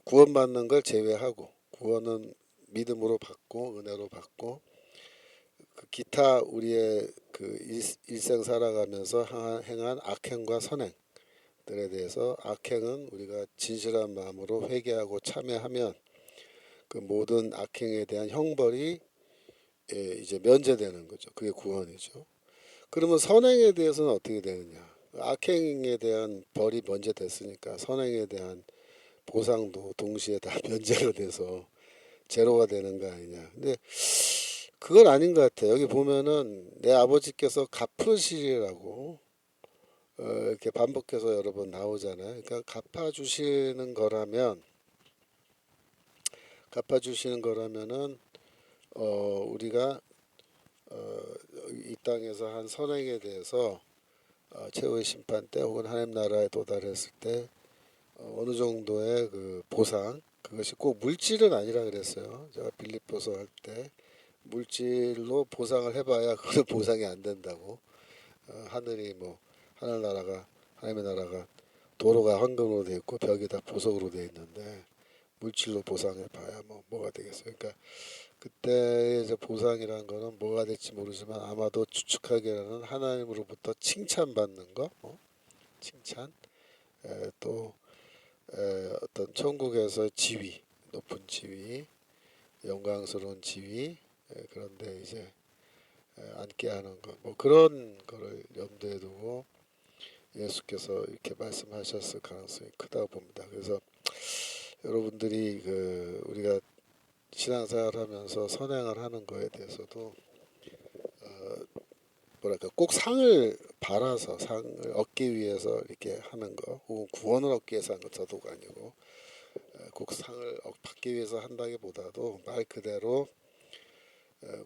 구원받는 걸 제외하고 구원은 믿음으로 받고 은혜로 받고 그 기타 우리의 그 일생 살아가면서 행한 악행과 선행들에 대해서 악행은 우리가 진실한 마음으로 회개하고 참회하면 그 모든 악행에 대한 형벌이 이제 면제되는 거죠. 그게 구원이죠. 그러면 선행에 대해서는 어떻게 되느냐? 악행에 대한 벌이 면제됐으니까 선행에 대한 보상도 동시에 다 면제가 돼서 제로가 되는 거 아니냐. 근데 그건 아닌 것 같아요. 여기 보면은 내 아버지께서 갚으시리라고 이렇게 반복해서 여러 번 나오잖아요. 그러니까 갚아주시는 거라면은 우리가 어, 이 땅에서 한 선행에 대해서 최후의 심판 때 혹은 하나님 나라에 도달했을 때 어느 정도의 그 보상, 그것이 꼭 물질은 아니라 그랬어요. 제가 빌립보서 할 때 물질로 보상을 해봐야 그건 보상이 안 된다고. 하늘이 뭐 하늘나라가 하나님의 나라가 도로가 황금으로 돼 있고 벽이 다 보석으로 돼 있는데 물질로 보상해 봐야 뭐가 되겠어요. 그러니까 그때 이제 보상이라는 거는 뭐가 될지 모르지만 아마도 추측하기에는 하나님으로부터 칭찬받는 거, 칭찬, 또 어떤 천국에서 지위, 높은 지위, 영광스러운 지위, 그런데 이제 앉게 하는 것, 뭐 그런 거를 염두에 두고 예수께서 이렇게 말씀하셨을 가능성이 크다고 봅니다. 그래서 여러분들이 그 우리가 신앙생활하면서 선행을 하는 거에 대해서도 뭐랄까 꼭 상을 바라서 상을 얻기 위해서 이렇게 하는 거, 혹은 구원을 얻기 위해서 하는 것도 아니고 꼭 상을 받기 위해서 한다기보다도 말 그대로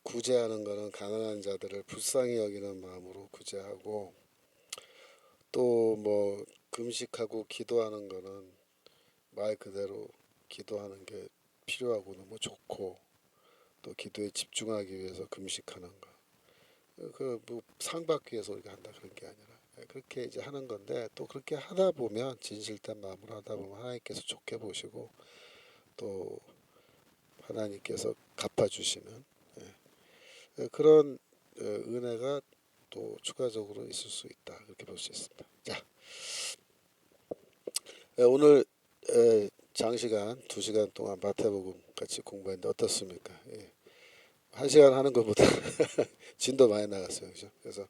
구제하는 거는 가난한 자들을 불쌍히 여기는 마음으로 구제하고, 또 뭐 금식하고 기도하는 거는 말 그대로 기도하는 게 필요하고 너무 좋고, 또 기도에 집중하기 위해서 금식하는 거, 그 뭐 상 받기 위해서 우리가 한다 그런 게 아니라 그렇게 이제 하는 건데, 또 그렇게 하다 보면 진실된 마음으로 하다 보면 하나님께서 좋게 보시고 또 하나님께서 갚아주시는 그런 은혜가 또 추가적으로 있을 수 있다, 그렇게 볼 수 있습니다. 자, 오늘 장시간 2시간 동안 마태복음 같이 공부했는데 어떻습니까? 예. 1시간 하는 것보다 진도 많이 나갔어요. 그죠? 그래서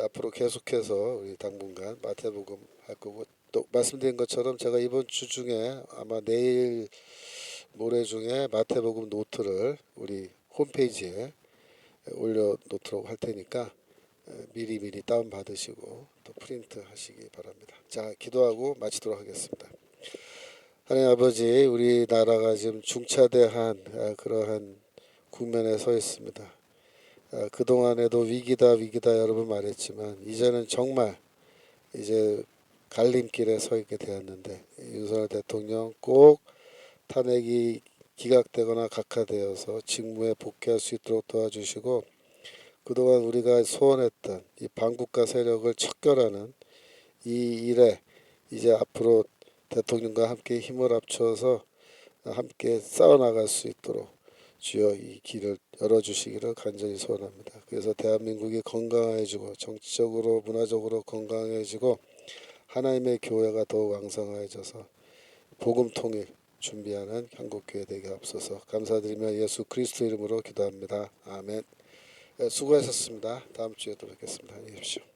앞으로 계속해서 우리 당분간 마태복음 할 거고, 또 말씀드린 것처럼 제가 이번 주 중에 아마 내일 모레 중에 마태복음 노트를 우리 홈페이지에 올려 놓도록 할 테니까 미리 다운 받으시고 또 프린트 하시기 바랍니다. 자, 기도하고 마치도록 하겠습니다. 하나님 아버지, 우리나라가 지금 중차대한 그러한 국면에 서 있습니다. 그동안에도 위기다 여러 번 말했지만 이제는 정말 이제 갈림길에 서 있게 되었는데, 윤석열 대통령 꼭 탄핵이 기각되거나 각하되어서 직무에 복귀할 수 있도록 도와주시고, 그동안 우리가 소원했던 이 반국가 세력을 척결하는 이 일에 이제 앞으로 대통령과 함께 힘을 합쳐서 함께 싸워나갈 수 있도록 주여 이 길을 열어주시기를 간절히 소원합니다. 그래서 대한민국이 건강해지고 정치적으로 문화적으로 건강해지고 하나님의 교회가 더욱 왕성해져서 복음 통일 준비하는 한국교회 되게 앞서서 감사드리며 예수 그리스도 이름으로 기도합니다. 아멘. 수고하셨습니다. 다음 주에 또 뵙겠습니다. 안녕히 계십시오.